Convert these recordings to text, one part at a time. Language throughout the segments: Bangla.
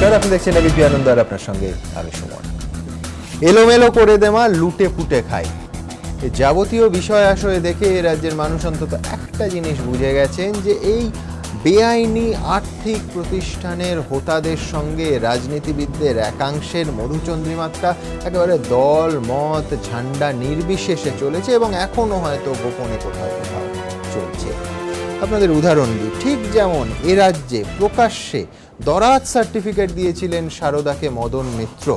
নমস্কার, আপনি দেখছেন এবিপি আনন্দ আর আপনার সঙ্গে আমি সুমন। এলোমেলো করে দেওয়া, লুটে পুটে খাই, এই যাবতীয় বিষয় আশয়ে দেখে এই রাজ্যের মানুষ অন্তত একটা জিনিস বুঝে গেছেন যে এই বেআইনি আর্থিক প্রতিষ্ঠানের হোতাদের সঙ্গে রাজনীতিবিদদের একাংশের মধুচন্দ্রিমাত্রা একেবারে দল মত ঝান্ডা নির্বিশেষে চলেছে এবং এখনো হয়তো গোপনে কোথাও কোথাও চলছে। আপনাদের উদাহরণ দিই, ঠিক যেমন এ রাজ্যে প্রকাশ্যে দরাজ সার্টিফিকেট দিয়েছিলেন সারদাকে মদন মিত্র,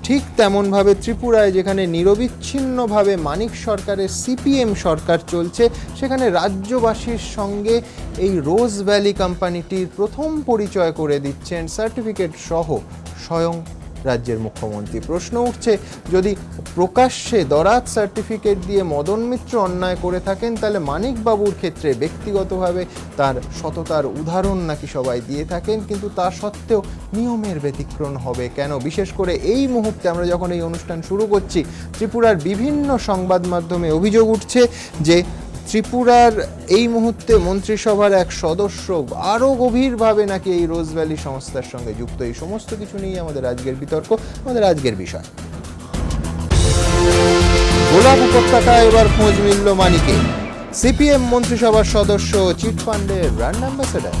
ঠিক তেমনভাবে ত্রিপুরায় যেখানে নিরবিচ্ছিন্নভাবে মানিক সরকারের সিপিএম সরকার চলছে, সেখানে রাজ্যবাসীর সঙ্গে এই রোজ ভ্যালি কোম্পানিটির প্রথম পরিচয় করে দিচ্ছেন সার্টিফিকেট সহ স্বয়ং রাজ্যের মুখ্যমন্ত্রী। প্রশ্ন উঠছে, যদি প্রকাশ্যে দরাজ সার্টিফিকেট দিয়ে মদন মিত্র অন্যায় করে থাকেন, তাহলে মানিক বাবুর ক্ষেত্রে ব্যক্তিগতভাবে তার সততার উদাহরণ নাকি সবাই দিয়ে থাকেন, কিন্তু তা সত্ত্বেও নিয়মের ব্যতিক্রম হবে কেন? বিশেষ করে এই মুহূর্তে আমরা যখন এই অনুষ্ঠান শুরু করছি, ত্রিপুরার বিভিন্ন সংবাদ মাধ্যমে অভিযোগ উঠছে যে ত্রিপুরার এই মুহূর্তে মন্ত্রিসভার এক সদস্য আরও গভীরভাবে নাকি এই রোজ ভ্যালি সংস্থার সঙ্গে যুক্ত। এই সমস্ত কিছু নিয়ে আমাদের আজকের বিতর্ক, আমাদের আজকের বিষয়। গোলাপ উপত্যকায় এবার খোঁজ মিলল মানিকে, সিপিএম মন্ত্রিসভার সদস্য চিটফান্ডের ব্র্যান্ড অ্যাম্বাসেডার।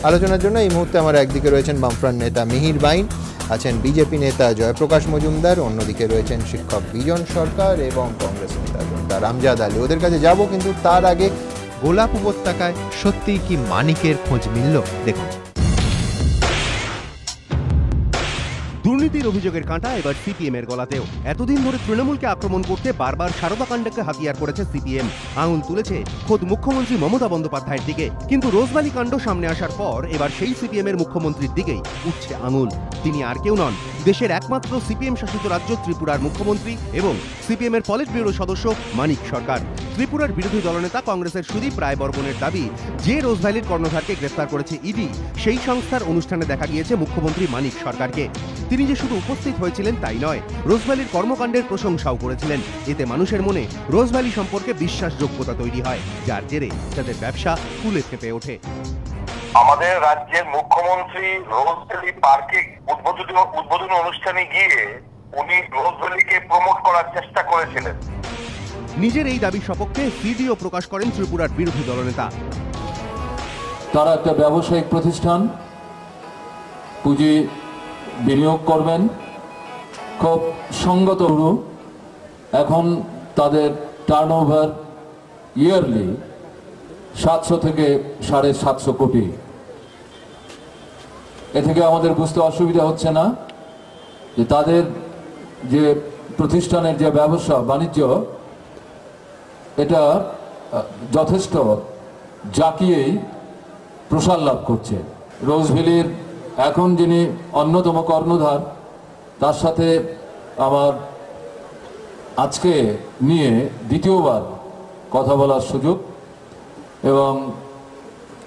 আলোচনার জন্য এই মুহূর্তে আমার একদিকে রয়েছেন বামফ্রন্ট নেতা মিহির বাইন, আছেন বিজেপি নেতা জয়প্রকাশ মজুমদার, অন্যদিকে রয়েছেন শিক্ষক বিজন সরকার এবং কংগ্রেস নেতা রামজাদ আলী। ওদের কাছে যাব, কিন্তু তার আগে গোলাপ উপত্যকায় সত্যিই কি মানিকের খোঁজ মিলল? দেখুন। দুর্নীতির অভিযোগের কাঁটা এবার সিপিএম এর গলাতেও। এতদিন ধরে তৃণমূলকে আক্রমণ করতে বারবার সারদা কাণ্ডকে হাতিয়ার করেছে সিপিএম। আঙুল তুলেছে খোদ মুখ্যমন্ত্রী মমতা বন্দ্যোপাধ্যায়ের দিকে, কিন্তু রোজভ্যালি কাণ্ড সামনে আসার পর এবার সেই সিপিএম এর মুখ্যমন্ত্রীর দিকেই উঠছে আঙুল। তিনি আর কেউ নন, দেশের একমাত্র সিপিএম শাসিত রাজ্য ত্রিপুরার মুখ্যমন্ত্রী এবং সিপিএম এর পলিট ব্যুরো সদস্য মানিক সরকার। ত্রিপুরার বিরোধী দলনেতা কংগ্রেসের সুদীপ রায় বর্মনের দাবি, যে রোজভ্যালির কর্ণধারকে গ্রেফতার করেছে ইডি, সেই সংস্থার অনুষ্ঠানে দেখা গিয়েছে মুখ্যমন্ত্রী মানিক সরকারকে। তিনি যে শুধু উপস্থিত হয়েছিলেন তাই নয়, রোজভ্যালির কর্মকাণ্ডের প্রশংসাও করেছিলেন। এতে মানুষের মনে রোজভ্যালি সম্পর্কে বিশ্বাসযোগ্যতা তৈরি হয়, যার জেরে তাদের ব্যবসা ফুলে ফেঁপে ওঠে। আমাদের রাজ্যের মুখ্যমন্ত্রী রোজভ্যালি পার্কে উদ্বোধনী অনুষ্ঠানে গিয়ে উনি রোজভ্যালিকে প্রমোট করার চেষ্টা করেছিলেন। নিজের এই দাবির সপক্ষে ভিডিও প্রকাশ করেন ত্রিপুরার বিরোধী দলনেতা। তারা একটা ব্যবসায়িক প্রতিষ্ঠান, পুঁজি বিনিয়োগ করবেন, খুব সঙ্গত। এখন তাদের টার্নওভার ইয়ারলি 700 থেকে 750 কোটি। এ থেকে আমাদের বুঝতে অসুবিধা হচ্ছে না যে তাদের যে প্রতিষ্ঠানের যে ব্যবসা বাণিজ্য, এটা যথেষ্ট জাঁকিয়েই প্রসার লাভ করছে। রোজভ্যালির এখন যিনি অন্যতম কর্ণধার, তার সাথে আমার আজকে নিয়ে দ্বিতীয়বার কথা বলার সুযোগ, এবং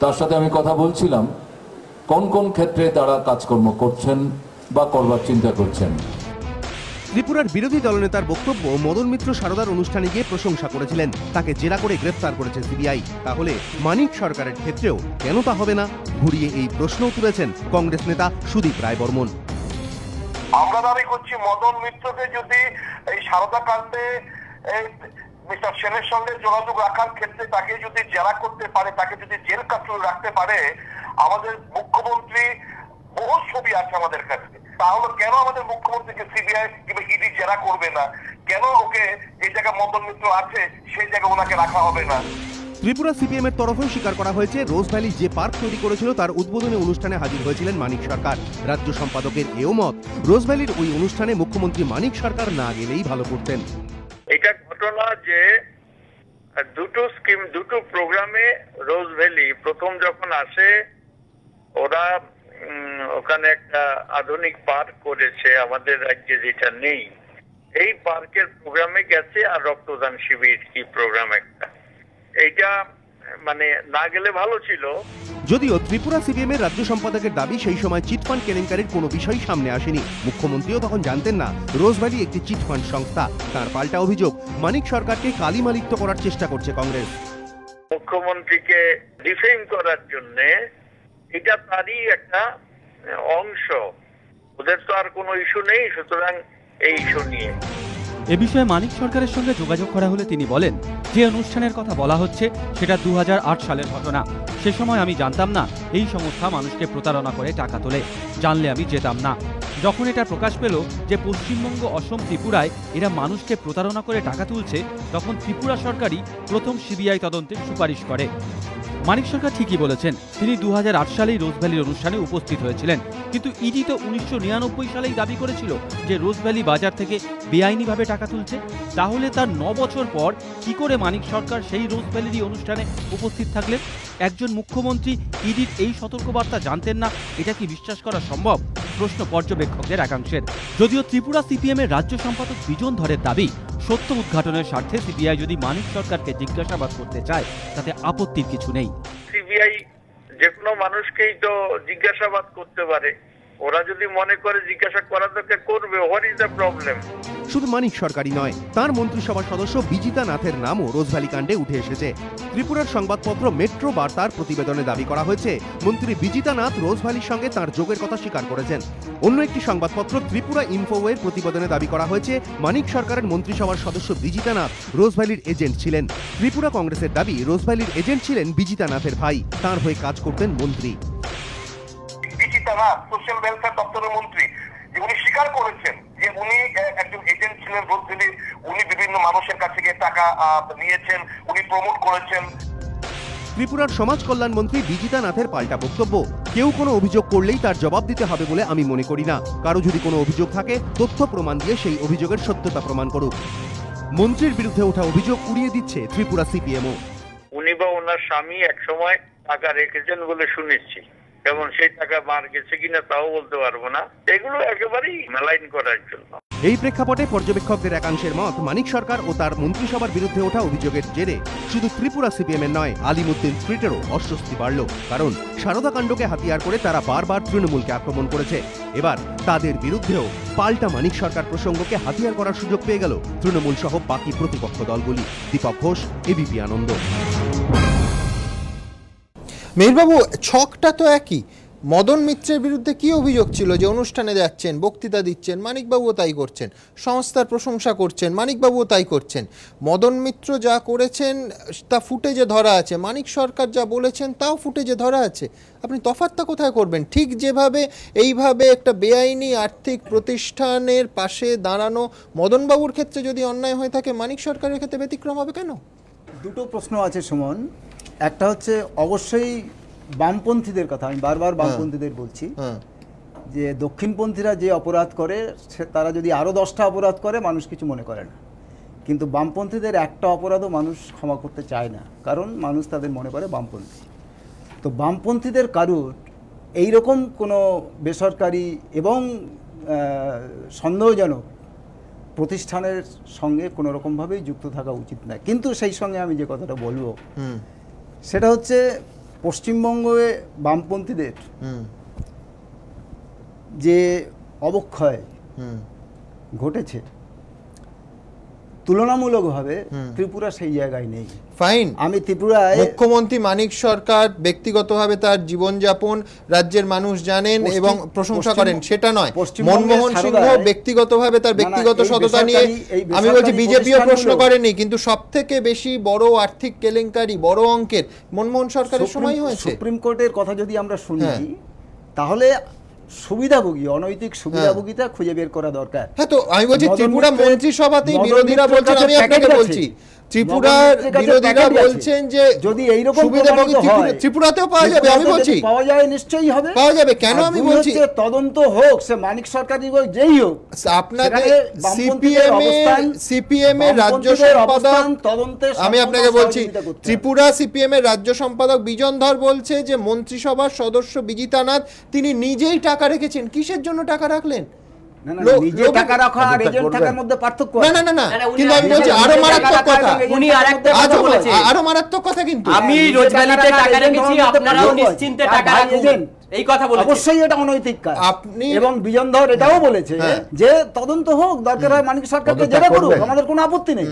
তার সাথে আমি কথা বলছিলাম কোন কোন ক্ষেত্রে তারা কাজকর্ম করছেন বা করবার চিন্তা করছেন। ত্রিপুরার বিরোধী দলনেতার বক্তব্য, মদন মিত্র সারদার অনুষ্ঠানে গিয়ে প্রশংসা করেছিলেন, তাকে জেরা করে গ্রেফতার করেছে সিবিআই। তাহলে মানিক সরকারের ক্ষেত্রেও কেন তা হবে না? ঘুরিয়ে এই প্রশ্ন তুলেছেন কংগ্রেস নেতা সুদীপ রায় বর্মন। আমরা দাবি করছি, মদন মিত্রকে যদি এই সারদা কাণ্ডে মিস্টার সেনের সঙ্গে যোগাযোগ রাখার ক্ষেত্রে তাকে যদি জেরা করতে পারে, তাকে যদি জেল কাস্টডি রাখতে পারে, আমাদের মুখ্যমন্ত্রী বহু ছবি আছে আমাদের কাছে, তাহলে কেন আমাদের মুখ্যমন্ত্রীকে সিবিআই কিংবা ইডি জেরা করবে না? কেন ওকে যে জায়গায় মদন মিত্র আছে সেই জায়গায় ওনাকে রাখা হবে না? ত্রিপুরা সিপিএম এর তরফেও স্বীকার করা হয়েছে, রোজভ্যালি যে পার্ক তৈরি করেছিল তার উদ্বোধনী অনুষ্ঠানে হাজির হয়েছিলেন মানিক সরকার। রাজ্য সম্পাদকের এও মত, রোজভ্যালির ওই অনুষ্ঠানে মুখ্যমন্ত্রী মানিক সরকার না গেলেই ভালো করতেন। এটা ঘটনা যে দুটো প্রোগ্রামে রোজভ্যালি প্রথম যখন আসে, ওরা ওখানে একটা আধুনিক পার্ক করেছে আমাদের রাজ্যে যেটা নেই। এই পার্কের প্রোগ্রামে গেছে আর রক্তদান শিবির কি প্রোগ্রাম একটা, এইটা মানে না গেলে ভালো ছিল। যদিও ত্রিপুরা সিপিএম এর রাজ্য সম্পাদকের দাবি, সেই সময় চিটফান্ড কেলেঙ্কারির কোনো বিষয় সামনে আসেনি। মুখ্যমন্ত্রীও তখন জানতেন না রোজভ্যালি একটি চিটফান্ড সংস্থা। তার পাল্টা অভিযোগ, মানিক সরকারকে কালিমালিপ্ত করার চেষ্টা করছে কংগ্রেস। মুখ্যমন্ত্রীকে ডিফেম করার জন্য এটা তারই একটা অংশ, ওদের তো আর কোনো ইস্যু নেই, সুতরাং এই ইস্যু নিয়ে। এ বিষয়ে মানিক সরকারের সঙ্গে যোগাযোগ করা হলে তিনি বলেন, যে অনুষ্ঠানের কথা বলা হচ্ছে সেটা 2008 সালের ঘটনা। সে সময় আমি জানতাম না এই সংস্থা মানুষকে প্রতারণা করে টাকা তোলে, জানলে আমি যেতাম না। যখন এটা প্রকাশ পেল যে পশ্চিমবঙ্গ, অসম, ত্রিপুরায় এরা মানুষকে প্রতারণা করে টাকা তুলছে, তখন ত্রিপুরা সরকারই প্রথম সিবিআই তদন্তের সুপারিশ করে। মানিক সরকার ঠিকই বলেছেন, তিনি 2008 সালেই রোজভ্যালির অনুষ্ঠানে উপস্থিত হয়েছিলেন, কিন্তু ইডি তো 1999 সালেই দাবি করেছিল যে রোজভ্যালি বাজার থেকে বেআইনিভাবে টাকা তুলছে। তাহলে তার 9 বছর পর কি করে মানিক সরকার সেই রোজভ্যালির অনুষ্ঠানে উপস্থিত থাকলেন? একজন মুখ্যমন্ত্রী ইডির এই সতর্কবার্তা জানতেন না, এটা কি বিশ্বাস করা সম্ভব? প্রশ্ন পর্যবেক্ষকদের একাংশের। যদিও ত্রিপুরা সিপিএম এর রাজ্য সম্পাদক বিজন ধরের দাবি, সত্য উদ্ঘাটনের স্বার্থে সিবিআই যদি মানিক সরকারকে জিজ্ঞাসাবাদ করতে চায় তাতে আপত্তির কিছু নেই। সিবিআই যে কোনো মানুষকেই তো জিজ্ঞাসাবাদ করতে পারে, ওরা যদি মনে করে জিজ্ঞাসা করা তোকে করবে, হোয়াট ইজ দ্য প্রবলেম? শুধু মানিক সরকারই নয়, তার মন্ত্রিসভার সদস্য বিজিতা নাথের নামও রোজভ্যালি কাণ্ডে উঠে এসেছে। ত্রিপুরার সংবাদপত্র মেট্রো বার্তার প্রতিবেদনে দাবি করা হয়েছে, মন্ত্রী বিজিতা নাথ রোজভ্যালির সঙ্গে তার যোগের কথা স্বীকার করেছেন। অন্য একটি সংবাদপত্র ত্রিপুরা ইনফোওয়ের প্রতিবেদনে দাবি করা হয়েছে, মানিক সরকারের মন্ত্রিসভার সদস্য বিজিতা নাথ রোজভ্যালির এজেন্ট ছিলেন। ত্রিপুরা কংগ্রেসের দাবি, রোজভ্যালির এজেন্ট ছিলেন বিজিতা নাথের ভাই, তাঁর হয়ে কাজ করতেন মন্ত্রী। বিজিতা নাথ সোশ্যাল ওয়েলফেয়ার দপ্তরের মন্ত্রী, উনি স্বীকার করেছেন যে উনি একজন এজেন্ট ছিলেন রোজভ্যালির, উনি বিভিন্ন মানুষের কাছে গিয়ে টাকা নিয়েছেন, উনি প্রমোট করেছেন। ত্রিপুরার সমাজ কল্যাণ মন্ত্রী বিজিতা নাথের পাল্টা বক্তব্য, কেউ কোনো অভিযোগ করলেই তার জবাব দিতে হবে বলে আমি মনে করি না। কারো যদি কোনো অভিযোগ থাকে, তথ্য প্রমাণ দিয়ে সেই অভিযোগের সত্যতা প্রমাণ করুক। মন্ত্রীর বিরুদ্ধে ওঠা অভিযোগ উড়িয়ে দিচ্ছে ত্রিপুরা সিপিএমও। উনি বা ওনার স্বামী একসময় টাকা রেখেছেন বলে শুনেছি, এবং সেই টাকা মার গেছে কিনা তাও বলতে পারবো না। এগুলো একেবারেই মেলাইন করার জন্য। এই প্রেক্ষাপটে পর্যবেক্ষকদের একাংশের মত, মানিক সরকার ও তার মন্ত্রিসভার বিরুদ্ধে ওঠা অভিযোগের জেরে শুধু ত্রিপুরা সিপিএম এর নয়, আলিমুদ্দিন স্ট্রিটেরও অস্বস্তি বাড়ল। কারণ সারদা কাণ্ডকে হাতিয়ার করে তারা বারবার তৃণমূলকে আক্রমণ করেছে। এবার তাদের বিরুদ্ধেও পাল্টা মানিক সরকার প্রসঙ্গকে হাতিয়ার করার সুযোগ পেয়ে গেল তৃণমূল সহ বাকি প্রতিপক্ষ দলগুলি। দীপক ঘোষ, এবিপি আনন্দ। মেহেরবাবু, ছকটা তো একই। মদন মিত্রের বিরুদ্ধে কি অভিযোগ ছিল? যে অনুষ্ঠানে যাচ্ছেন, বক্তৃতা দিচ্ছেন, মানিকবাবুও তাই করছেন, সংস্থার প্রশংসা করছেন, মানিকবাবুও তাই করছেন। মদন মিত্র যা করেছেন তা ফুটেজে ধরা আছে, মানিক সরকার যা বলেছেন তাও ফুটেজে ধরা আছে। আপনি তফাৎটা কোথায় করবেন? ঠিক যেভাবে এইভাবে একটা বেআইনি আর্থিক প্রতিষ্ঠানের পাশে দাঁড়ানো মদনবাবুর ক্ষেত্রে যদি অন্যায় হয়ে থাকে, মানিক সরকারের ক্ষেত্রে ব্যতিক্রম হবে কেন? দুটো প্রশ্ন আছে সুমন। একটা হচ্ছে অবশ্যই বামপন্থীদের কথা, আমি বারবার বামপন্থীদের বলছি যে দক্ষিণপন্থীরা যে অপরাধ করে তারা যদি আরও 10টা অপরাধ করে মানুষ কিছু মনে করে না, কিন্তু বামপন্থীদের একটা অপরাধও মানুষ ক্ষমা করতে চায় না, কারণ মানুষ তাদের মনে করে বামপন্থী। তো বামপন্থীদের কারুর এইরকম কোনো বেসরকারি এবং সন্দেহজনক প্রতিষ্ঠানের সঙ্গে কোনো রকমভাবেই যুক্ত থাকা উচিত নয়। কিন্তু সেই সঙ্গে আমি যে কথাটা বলবো সেটা হচ্ছে পশ্চিমবঙ্গে বামপন্থীদের যে অবক্ষয় ঘটেছে তুলনামূলকভাবে ত্রিপুরা সেই জায়গায় নেই। ফাইন, আমি ত্রিপুরায় মুখ্যমন্ত্রী মানিক সরকার ব্যক্তিগতভাবে তার জীবনযাপন রাজ্যের মানুষ জানেন এবং প্রশংসা করেন, সেটা নয়। মনমোহন সিংহ ব্যক্তিগতভাবে তার ব্যক্তিগত সততা নিয়ে, আমি বলছি বিজেপিও প্রশ্ন করেনি, কিন্তু সব থেকে বেশি বড় আর্থিক কেলেঙ্কারি বড় অঙ্কের মনমোহন সরকারের সময় হয়েছে। সুপ্রিম কোর্টের কথা যদি আমরা শুনি তাহলে সুবিধাভোগী, অনৈতিক সুবিধাভোগীটা খুঁজে বের করা দরকার। হ্যাঁ, তো আমি বলছি ত্রিপুরা মন্ত্রিসভাতেই বিরোধীরা বলছেন, আমি আপনাকে বলছি ত্রিপুরার বিরোধীরা বলছেন যে যদি এইরকম সুবিধাভোগী ত্রিপুরাতেও পাওয়া যাবে, আমি বলছি পাওয়া যায়, নিশ্চয়ই হবে, পাওয়া যাবে। কেন আমি বলছি তদন্ত হোক, সে মানিক সরকারই হোক, যেই হোক, আপনাদের সিপিএম এর রাজ্য সম্পাদক, আমি আপনাকে বলছি ত্রিপুরা সিপিএম এর রাজ্য সম্পাদক বিজন ধর বলছে যে মন্ত্রিসভার সদস্য বিজিতা নাথ তিনি নিজেই টাকা রেখেছেন। কিসের জন্য টাকা রাখলেন? নিজে টাকা রাখা আর এজেন্ট থাকার মধ্যে পার্থক্য না, কিন্তু আমি বলছি আরো মারাত্মক কথা, উনি আরেকটা কথা বলেছেন, আরো মারাত্মক কথা, কিন্তু আমি রোজভ্যালিতে টাকা রেখেছি, আপনারাও নিশ্চিন্তে টাকা রাখুন, এই কথা বলেছেন। অবশ্যই এটা অনৈতিক কাজ। আপনি এবং বিজন ধর এটাও বলেছে যে তদন্ত হোক, দরকার হয় মানিক সরকারকে জেরা করুক, আমাদের কোনো আপত্তি নেই।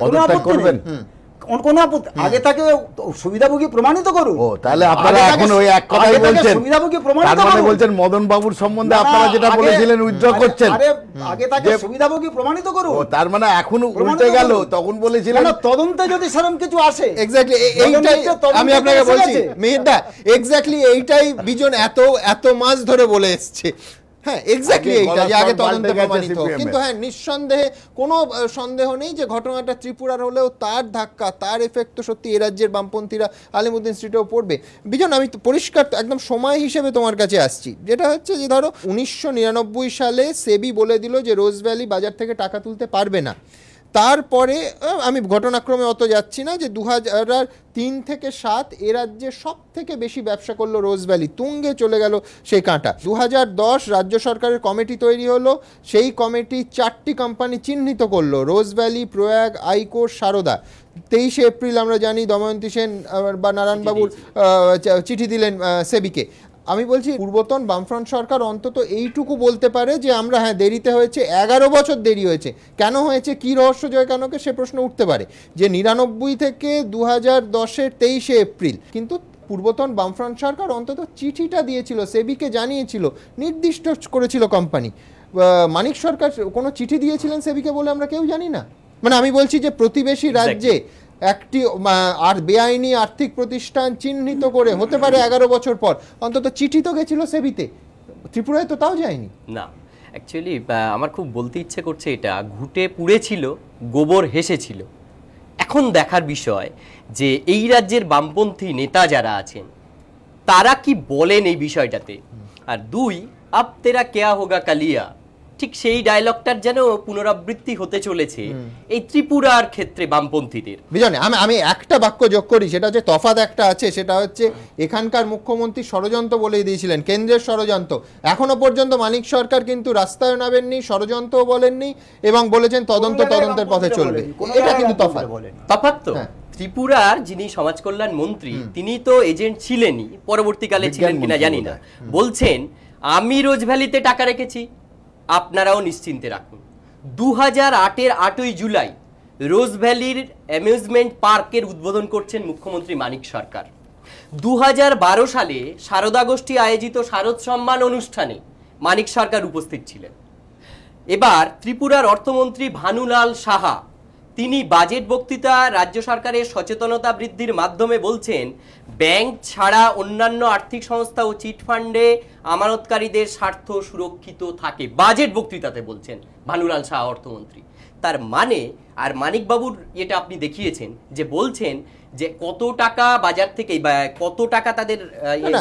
পদত্যাগ করবেন? কোনো আপত্তি, আগে তাকে সুবিধাভোগী প্রমাণিত করুন। ও তাহলে আপনারা এখন ওই এক কথাই বলছেন, সুবিধাভোগী প্রমাণিত তার মানে করুন। বলছেন মদন বাবুর সম্বন্ধে আপনারা যেটা বলেছিলেন উইথড্র করছেন। আরে আগে তাকে সুবিধাভোগী প্রমাণিত করুন। ও তার মানে এখন উল্টে গেল, তখন বলেছিলেন তদন্তে যদি সেরকম কিছু আসে। এক্স্যাক্টলি এইটাই আমি আপনাকে বলছি মেহেরদা, এক্স্যাক্টলি এইটাই বিজন এত মাস ধরে বলে এসছে। হ্যাঁ এক্স্যাক্টলি এইটা যে আগে তদন্ত প্রমাণিত, কিন্তু হ্যাঁ নিঃসন্দেহে কোনো সন্দেহ নেই যে ঘটনাটা ত্রিপুরার হলেও তার ধাক্কা, তার এফেক্ট তো সত্যি এ রাজ্যের বামপন্থীরা আলিমুদ্দিন স্ট্রিটেও পড়বে। বিজন আমি তো পরিষ্কার একদম সময় হিসেবে তোমার কাছে আসছি, যেটা হচ্ছে যে ধরো 1999 সালে সেবি বলে দিল যে রোজ ভ্যালি বাজার থেকে টাকা তুলতে পারবে না। তারপরে আমি ঘটনাক্রমে অত যাচ্ছি না, যে 2003 থেকে 2007 এ রাজ্যে সব থেকে বেশি ব্যবসা করলো রোজ ভ্যালি, তুঙ্গে চলে গেল সেই কাঁটা। 2010 রাজ্য সরকারের কমিটি তৈরি হলো, সেই কমিটি 4টি কোম্পানি চিহ্নিত করলো, রোজ ভ্যালি, প্রয়াগ, আইকোর, সারদা। 23 এপ্রিল আমরা জানি দময়ন্তী সেন বা নারায়ণবাবুর চিঠি দিলেন সেবিকে। আমি বলছি পূর্বতন বামফ্রন্ট সরকার অন্তত এইটুকু বলতে পারে যে আমরা হ্যাঁ দেরিতে হয়েছে, 11 বছর দেরি হয়েছে, কেন হয়েছে, কি রহস্য জয়কানকে, সে প্রশ্ন উঠতে পারে। যে 99 থেকে 2010-এর 23 এপ্রিল কিন্তু পূর্বতন বামফ্রন্ট সরকার অন্তত চিঠিটা দিয়েছিল, সেবিকে জানিয়েছিল, নির্দিষ্ট করেছিল কোম্পানি। মানিক সরকার কোনো চিঠি দিয়েছিলেন সেবিকে বলে আমরা কেউ জানি না। মানে আমি বলছি যে প্রতিবেশী রাজ্যে একটি আর বেআইনি আর্থিক প্রতিষ্ঠান চিহ্নিত করে হতে পারে 11 বছর পর, অন্তত চিঠি তো গেছিল সেবিতে, ত্রিপুরায় তো তাও যায়নি। না অ্যাকচুয়ালি আমার খুব বলতে ইচ্ছে করছে, এটা ঘুটে পুড়েছিল, গোবর হেসেছিল। এখন দেখার বিষয় যে এই রাজ্যের বামপন্থী নেতা যারা আছেন তারা কি বলেন এই বিষয়টাতে। আর 2 আব তেরা কেয়া হোগা কালিয়া, ঠিক সেই ডায়লগটার যেন পুনরাবৃত্তি হতে চলেছে এই ত্রিপুরার ক্ষেত্রে বামপন্থীদের। বিজনে আমি একটা বাক্য যোগ করি, সেটা হচ্ছে তফাৎ একটা আছে, সেটা হচ্ছে এখানকার মুখ্যমন্ত্রী ষড়যন্ত্র বলেই দিয়েছিলেন, কেন্দ্রের ষড়যন্ত্র। এখনো পর্যন্ত মানিক সরকার কিন্তু রাস্তায় নামেননি, ষড়যন্ত্রও বলেননি, এবং বলেছেন তদন্তের পথে চলবে। এটা কিন্তু তফাৎ তো ত্রিপুরার যিনি সমাজ কল্যাণ মন্ত্রী তিনি তো এজেন্ট ছিলেনই, পরবর্তীকালে ছিলেন কিনা জানি না, বলছেন আমি রোজ ভ্যালিতে টাকা রেখেছি, আপনারাও নিশ্চিন্তে রাখুন। 2008-এর 8ই জুলাই রোজ ভ্যালির অ্যামিউজমেন্ট পার্কের উদ্বোধন করছেন মুখ্যমন্ত্রী মানিক সরকার। 2012 সালে সারদা গোষ্ঠী আয়োজিত শারদ সম্মান অনুষ্ঠানে মানিক সরকার উপস্থিত ছিলেন। এবার ত্রিপুরার অর্থমন্ত্রী ভানুলাল সাহা তিনি বাজেট বক্তৃতা রাজ্য সরকারের সচেতনতা বৃদ্ধির মাধ্যমে বলছেন ব্যাংক ছাড়া অন্যান্য আর্থিক সংস্থা ও চিটফান্ডে আমানতকারীদের স্বার্থ সুরক্ষিত থাকে। বাজেট বক্তৃতাতে বলছেন ভানুলাল সাহা অর্থমন্ত্রী। তার মানে আর মানিকবাবুর এটা আপনি দেখিয়েছেন যে বলছেন যে কত টাকা বাজার থেকে কত টাকা তাদের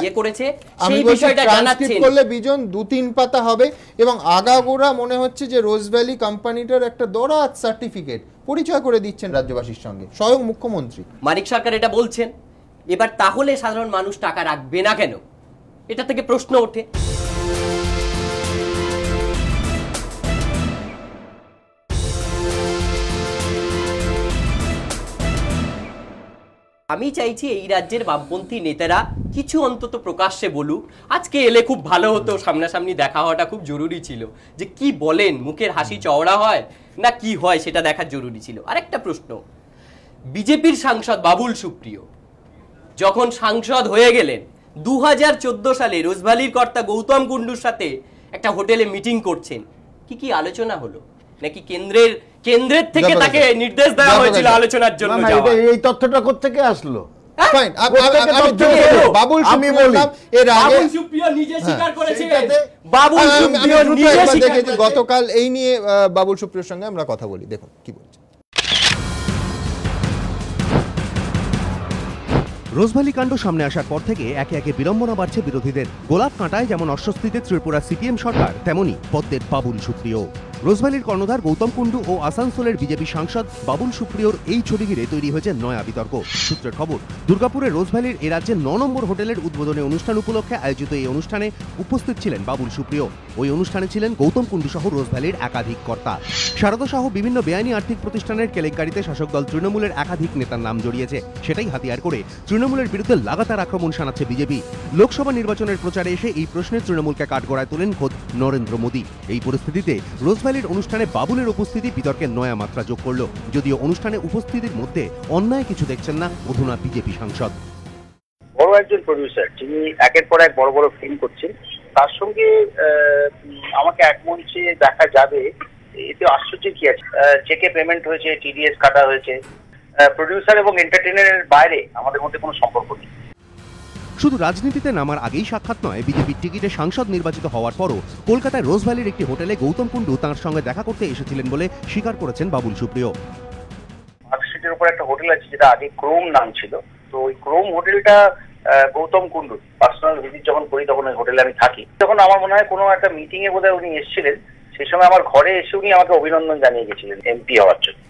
ইয়ে করেছে সেই বিষয়টা জানাচ্ছেন। করলে বিজন 2-3 পাতা হবে, এবং আগাগোড়া মনে হচ্ছে যে রোজ ভ্যালি কোম্পানিটার একটা দরাজ সার্টিফিকেট পরিচয় করে দিচ্ছেন রাজ্যবাসীর সঙ্গে স্বয়ং মুখ্যমন্ত্রী মানিক সরকার এটা বলছেন। এবার তাহলে সাধারণ মানুষ টাকা রাখবে না কেন, এটা থেকে প্রশ্ন ওঠে। আমি চাইছি এই রাজ্যের বামপন্থী নেতারা কিছু অন্তত প্রকাশ্যে বলুক। আজকে এলে খুব ভালো হতো, সামনাসামনি দেখা হওয়াটা খুব জরুরি ছিল, যে কি বলেন, মুখের হাসি চওড়া হয় না কি হয় সেটা দেখার জরুরি ছিল। আরেকটা প্রশ্ন, বিজেপির সাংসদ বাবুল সুপ্রিয় যখন সাংসদ হয়ে গেলেন 2014 সালে রোজভ্যালির কর্তা গৌতম কুন্ডুর সাথে একটা হোটেলে মিটিং করছেন, কি আলোচনা হলো? নাকি কেন্দ্রের থেকে তাকে নির্দেশ দেওয়া হয়েছিল আলোচনার জন্য? এই তথ্যটা কোত্থেকে আসলো? গতকাল এই নিয়ে বাবুল সুপ্রিয়র সঙ্গে আমরা কথা বলি, দেখুন কি বলছে। রোজভ্যালি কাণ্ড সামনে আসার পর থেকে একে একে বিড়ম্বনা বাড়ছে বিরোধীদের। গোলাপ কাঁটায় যেমন অস্বস্তিতে ত্রিপুরা সিপিএম সরকার, তেমনি পদ্মের বাবুল সুপ্রিয়। রোজভ্যালির কর্ণধার গৌতম কুন্ডু ও আসানসোলের বিজেপি সাংসদ বাবুল সুপ্রিয়র এই ছবি ঘিরে তৈরি হয়েছে নয়া বিতর্ক। সূত্রের খবর, দুর্গাপুরের রোজভ্যালির এ রাজ্যের 9 নম্বর হোটেলের উদ্বোধনী অনুষ্ঠান উপলক্ষে আয়োজিত এই অনুষ্ঠানে উপস্থিত ছিলেন বাবুল সুপ্রিয়। ওই অনুষ্ঠানে ছিলেন গৌতম কুন্ডু সহ রোজভ্যালির একাধিক কর্তা। সারদা সহ বিভিন্ন বেআইনি আর্থিক প্রতিষ্ঠানের কেলেঙ্কারিতে শাসক দল তৃণমূলের একাধিক নেতার নাম জড়িয়েছে, সেটাই হাতিয়ার করে তৃণমূলের বিরুদ্ধে লাগাতার আক্রমণ শানাচ্ছে বিজেপি। লোকসভা নির্বাচনের প্রচারে এসে এই প্রশ্নে তৃণমূলকে কাঠগড়ায় তোলেন খোদ নরেন্দ্র মোদী। এই পরিস্থিতিতে রোজভ্যালি ভ্যালির অনুষ্ঠানে বাবুলের উপস্থিতি বিতর্কের নয়া মাত্রা যোগ করলো। যদিও অনুষ্ঠানে উপস্থিতির মধ্যে অন্যায় কিছু দেখছেন না অধুনা বিজেপি সাংসদ। বড় একজন প্রডিউসার যিনি একের পর এক বড় বড় ফিল্ম করছেন, তার সঙ্গে আমাকে এক মঞ্চে দেখা যাবে, এতে আশ্চর্য কি আছে? চেকে পেমেন্ট হয়েছে, টিডিএস কাটা হয়েছে, প্রডিউসার এবং এন্টারটেইনারের বাইরে আমাদের মধ্যে কোনো সম্পর্ক নেই। শুধু রাজনীতিতে নামার আগেই সাক্ষাৎ নয়, বিজেপির টিকিটে সাংসদ নির্বাচিত হওয়ার পরও কলকাতায় রোজ ভ্যালির একটি হোটেলে গৌতম কুণ্ডু তাঁর সঙ্গে দেখা করতে এসেছিলেন বলে স্বীকার করেছেন বাবুল সুপ্রিয়। মার্কশিটের উপর একটা হোটেল আছে যেটা আগে ক্রোম নাম ছিল, তো ওই ক্রোম হোটেলটা গৌতম কুণ্ডু পার্সোনাল ভিজিট যখন করি তখন ওই হোটেলে আমি থাকি। তখন আমার মনে হয় কোনো একটা মিটিং এ বোধহয় উনি এসেছিলেন, সেই সময় আমার ঘরে এসে উনি আমাকে অভিনন্দন জানিয়ে গেছিলেন এমপি হওয়ার জন্য।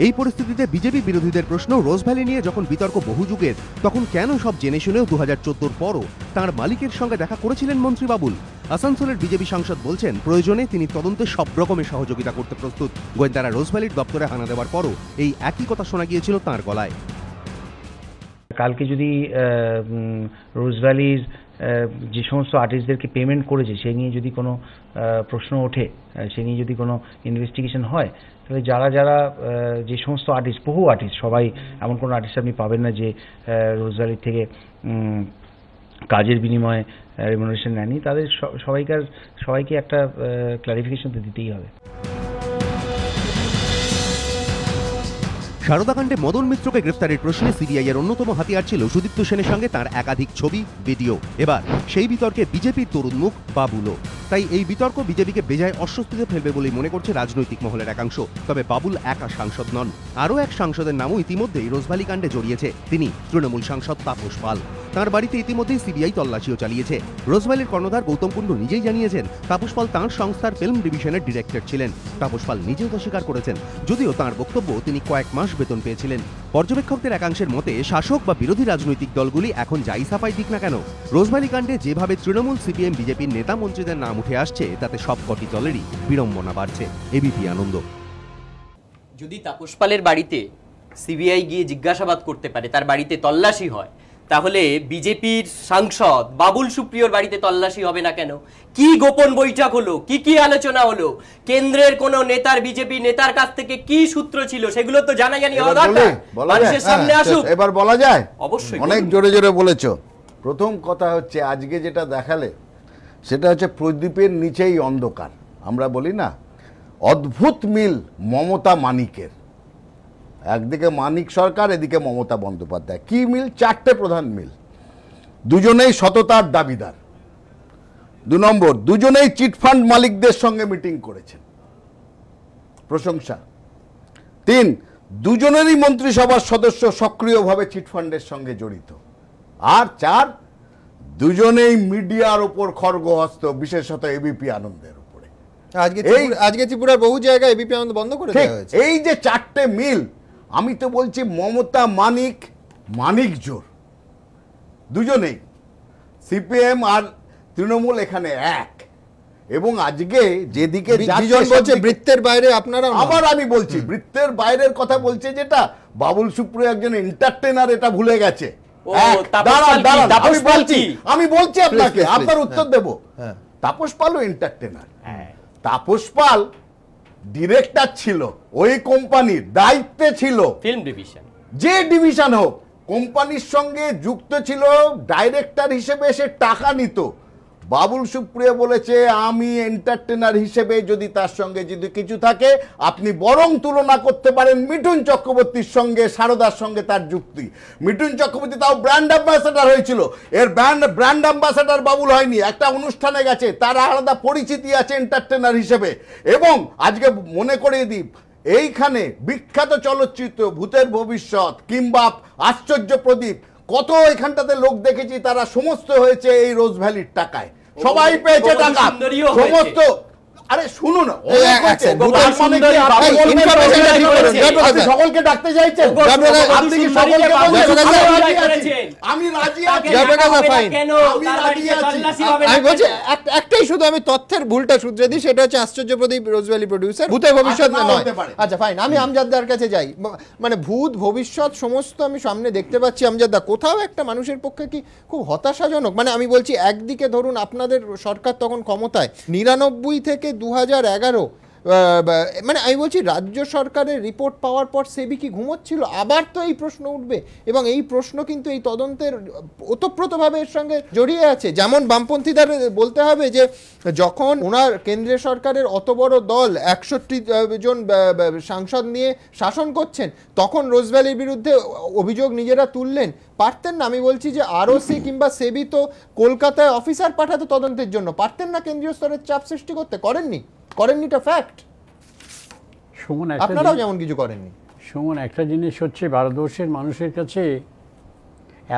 এই পরিস্থিতিতে বিজেপি বিরোধীদের প্রশ্ন, রোজ ভ্যালি নিয়ে যখন বিতর্ক বহু যুগের, তখন কেন সব জেনে শুনেও 2014 পরও তাঁর মালিকের সঙ্গে দেখা করেছিলেন মন্ত্রী বাবুল? আসানসোলের বিজেপি সাংসদ বলছেন, প্রয়োজনে তিনি তদন্তে সব রকমের সহযোগিতা করতে প্রস্তুত। গোয়েন্দারা রোজ ভ্যালির দপ্তরে হানা দেওয়ার পরও এই একই কথা শোনা গিয়েছিল তাঁর গলায়। কালকে যদি রোজ ভ্যালির যে সমস্ত আর্টিস্টদেরকে পেমেন্ট করেছে সেই নিয়ে যদি কোনো প্রশ্ন ওঠে, সে নিয়ে যদি কোনো ইনভেস্টিগেশন হয়, তাহলে যারা যারা যে সমস্ত আর্টিস্ট, বহু আর্টিস্ট, সবাই এমন কোনো আর্টিস্ট আপনি পাবেন না যে রোজ ভ্যালির থেকে কাজের বিনিময়ে রেমুনারেশন নেয়নি। তাদের সবাইকে একটা ক্লারিফিকেশন তো দিতেই হবে। সারদাকাণ্ডে মদন মিত্রকে গ্রেফতারের প্রশ্নে সিবিআই এর অন্যতম হাতিয়ার ছিল সুদীপ্ত সেনের সঙ্গে তার একাধিক ছবি, ভিডিও। এবার সেই বিতর্কে বিজেপির তরুণ মুখ বাবুলও। তাই এই বিতর্ক বিজেপিকে বেজায় অস্বস্তিতে ফেলবে বলেই মনে করছে রাজনৈতিক মহলের একাংশ। তবে বাবুল একা সাংসদ নন, আরও এক সাংসদের নামও ইতিমধ্যেই রোজভ্যালি কাণ্ডে জড়িয়েছে। তিনি তৃণমূল সাংসদ তাপস পাল। তাঁর বাড়িতে ইতিমধ্যেই সিবিআই তল্লাশিও চালিয়েছে। রোজভ্যালির কর্ণধার গৌতম কুণ্ডু নিজেই জানিয়েছেন, তাপস পাল তাঁর সংস্থার ফিল্ম ডিভিশনের ডিরেক্টর ছিলেন। তাপস পাল নিজেও তো স্বীকার করেছেন, যদিও তাঁর বক্তব্য তিনি কয়েক মাস বেতন পেয়েছিলেন। পর্যবেক্ষকদের একাংশের মতে, শাসক বা বিরোধী রাজনৈতিক দলগুলি এখন যাই সাফাই দিক না কেন, রোজভ্যালি কাণ্ডে যেভাবে তৃণমূল, সিপিএম, বিজেপির নেতা মন্ত্রীদের নাম উঠে আসছে, তাতে সবকটি দলেরই বিড়ম্বনা বাড়ছে। এবিপি আনন্দ। যদি তাপস পালের বাড়িতে সিবিআই গিয়ে জিজ্ঞাসাবাদ করতে পারে, তার বাড়িতে তল্লাশি হয়, তাহলে বিজেপির সাংসদ বাবুল সুপ্রিয়র বাড়িতে তল্লাশি হবে না কেন? কি গোপন বৈঠক হলো, কি আলোচনা হলো, কেন্দ্রের কোন নেতার, বিজেপি নেতার কাছ থেকে কি সূত্র ছিল, সেগুলো তো জানাজানি হওয়া দরকার। মানুষের সামনে আসুক। এবার বলা যায়? অবশ্যই। অনেক জোরে জোরে বলেছো। প্রথম কথা হচ্ছে, আজকে যেটা দেখালে সেটা হচ্ছে প্রদীপের নিচেই অন্ধকার। আমরা বলি না, অদ্ভুত মিল মমতা মানিকের। একদিকে মানিক সরকার, এদিকে মমতা বন্দ্যোপাধ্যায়। কি মিল? চারটে প্রধান মিল। দুজনেই সততার দাবিদার। 2 নম্বর, দুজনেই চিটফান্ড মালিকদের সঙ্গে মিটিং করেছেন, প্রশংসা। 3, দুজনেরই মন্ত্রিসভার সদস্য সক্রিয়ভাবে চিটফান্ডের সঙ্গে জড়িত। আর 4, দুজনেই মিডিয়ার উপর খড়গহস্ত, বিশেষত এবিপি আনন্দের উপরে। আজকে ত্রিপুরার বহু জায়গায় এবিপি আনন্দ বন্ধ করে দেওয়া হয়েছে। এই যে চারটে মিল, আমি তো বলছি মমতা মানিক জোর, দুজনেই সিপিএম আর তৃণমূল এখানে এক। এবং আজকে যেদিকে বলছে বৃত্তের বাইরে, আপনারা আবার আমি বলছি বৃত্তের বাইরের কথা বলছে, যেটা বাবুল সুপ্রিয় একজন এন্টারটেইনার, এটা ভুলে গেছে। আমি বলছি আপনাকে, আপনার উত্তর দেব। তাপস পালও এন্টারটেইনার। তাপস পাল ডিরেক্টর ছিল, ওই কোম্পানির দায়িত্বে ছিল, ফিল্ম ডিভিশন, যে ডিভিশন হোক, কোম্পানির সঙ্গে যুক্ত ছিল, ডাইরেক্টর হিসেবে সে টাকা নিত। বাবুল সুপ্রিয় বলেছে, আমি এন্টারটেইনার হিসেবে যদি তার সঙ্গে যদি কিছু থাকে, আপনি বরং তুলনা করতে পারেন মিঠুন চক্রবর্তীর সঙ্গে, সারদার সঙ্গে তার যুক্তি। মিঠুন চক্রবর্তী তাও ব্র্যান্ড অ্যাম্বাসেডার হয়েছিল, এর ব্র্যান্ড অ্যাম্বাসেডার বাবুল হয়নি। একটা অনুষ্ঠানে গেছে, তার আলাদা পরিচিতি আছে এন্টারটেইনার হিসেবে। এবং আজকে মনে করিয়ে দিই, এইখানে বিখ্যাত চলচ্চিত্র ভূতের ভবিষ্যৎ কিংবা আশ্চর্য প্রদীপ, কত এখানটাতে লোক দেখেছি, তারা সমস্ত হয়েছে এই রোজ ভ্যালির টাকায়। সবাই পেয়েছে টাকা, সমস্ত। আরে শুনুন, সকলকে ডাকতে চাইছেন, আপনি কি সকলকে আমি রাজি আছি। আমি বলছি একটাই, শুধু আমি তথ্যের ভুলটা শুধরে দিই, সেটা হচ্ছে আশ্চর্য প্রদীপ রোজ ভ্যালি প্রডিউসার, ভূতের ভবিষ্যৎ নয়। আচ্ছা ফাইন, আমি আমজাদদার কাছে যাই। মানে ভূত ভবিষ্যৎ সমস্ত আমি সামনে দেখতে পাচ্ছি। আমজাদদা, কোথাও একটা মানুষের পক্ষে কি খুব হতাশাজনক? মানে আমি বলছি, একদিকে ধরুন আপনাদের সরকার তখন ক্ষমতায়, 99 থেকে 2011 মানে আমি বলছি রাজ্য সরকারের রিপোর্ট পাওয়ার পর সেবি কি ঘুমোচ্ছিল? আবার তো এই প্রশ্ন উঠবে, এবং এই প্রশ্ন কিন্তু এই তদন্তের ওতপ্রোতভাবে এর সঙ্গে জড়িয়ে আছে। যেমন বামপন্থীদের বলতে হবে যে যখন ওনার কেন্দ্রীয় সরকারের অত বড় দল 61 জন সাংসদ নিয়ে শাসন করছেন, তখন রোজ ভ্যালির বিরুদ্ধে অভিযোগ নিজেরা তুললেন, পারতেন না? আমি বলছি যে আরওসি কিংবা সেবি তো কলকাতায় অফিসার পাঠাতো তদন্তের জন্য, পারতেন না কেন্দ্রীয় স্তরের চাপ সৃষ্টি করতে? করেননি, এটা ফ্যাক্ট। সুমন, আপনারাও যেমন কিছু করেননি। সুমন, একটা জিনিস হচ্ছে, ভারতবর্ষের মানুষের কাছে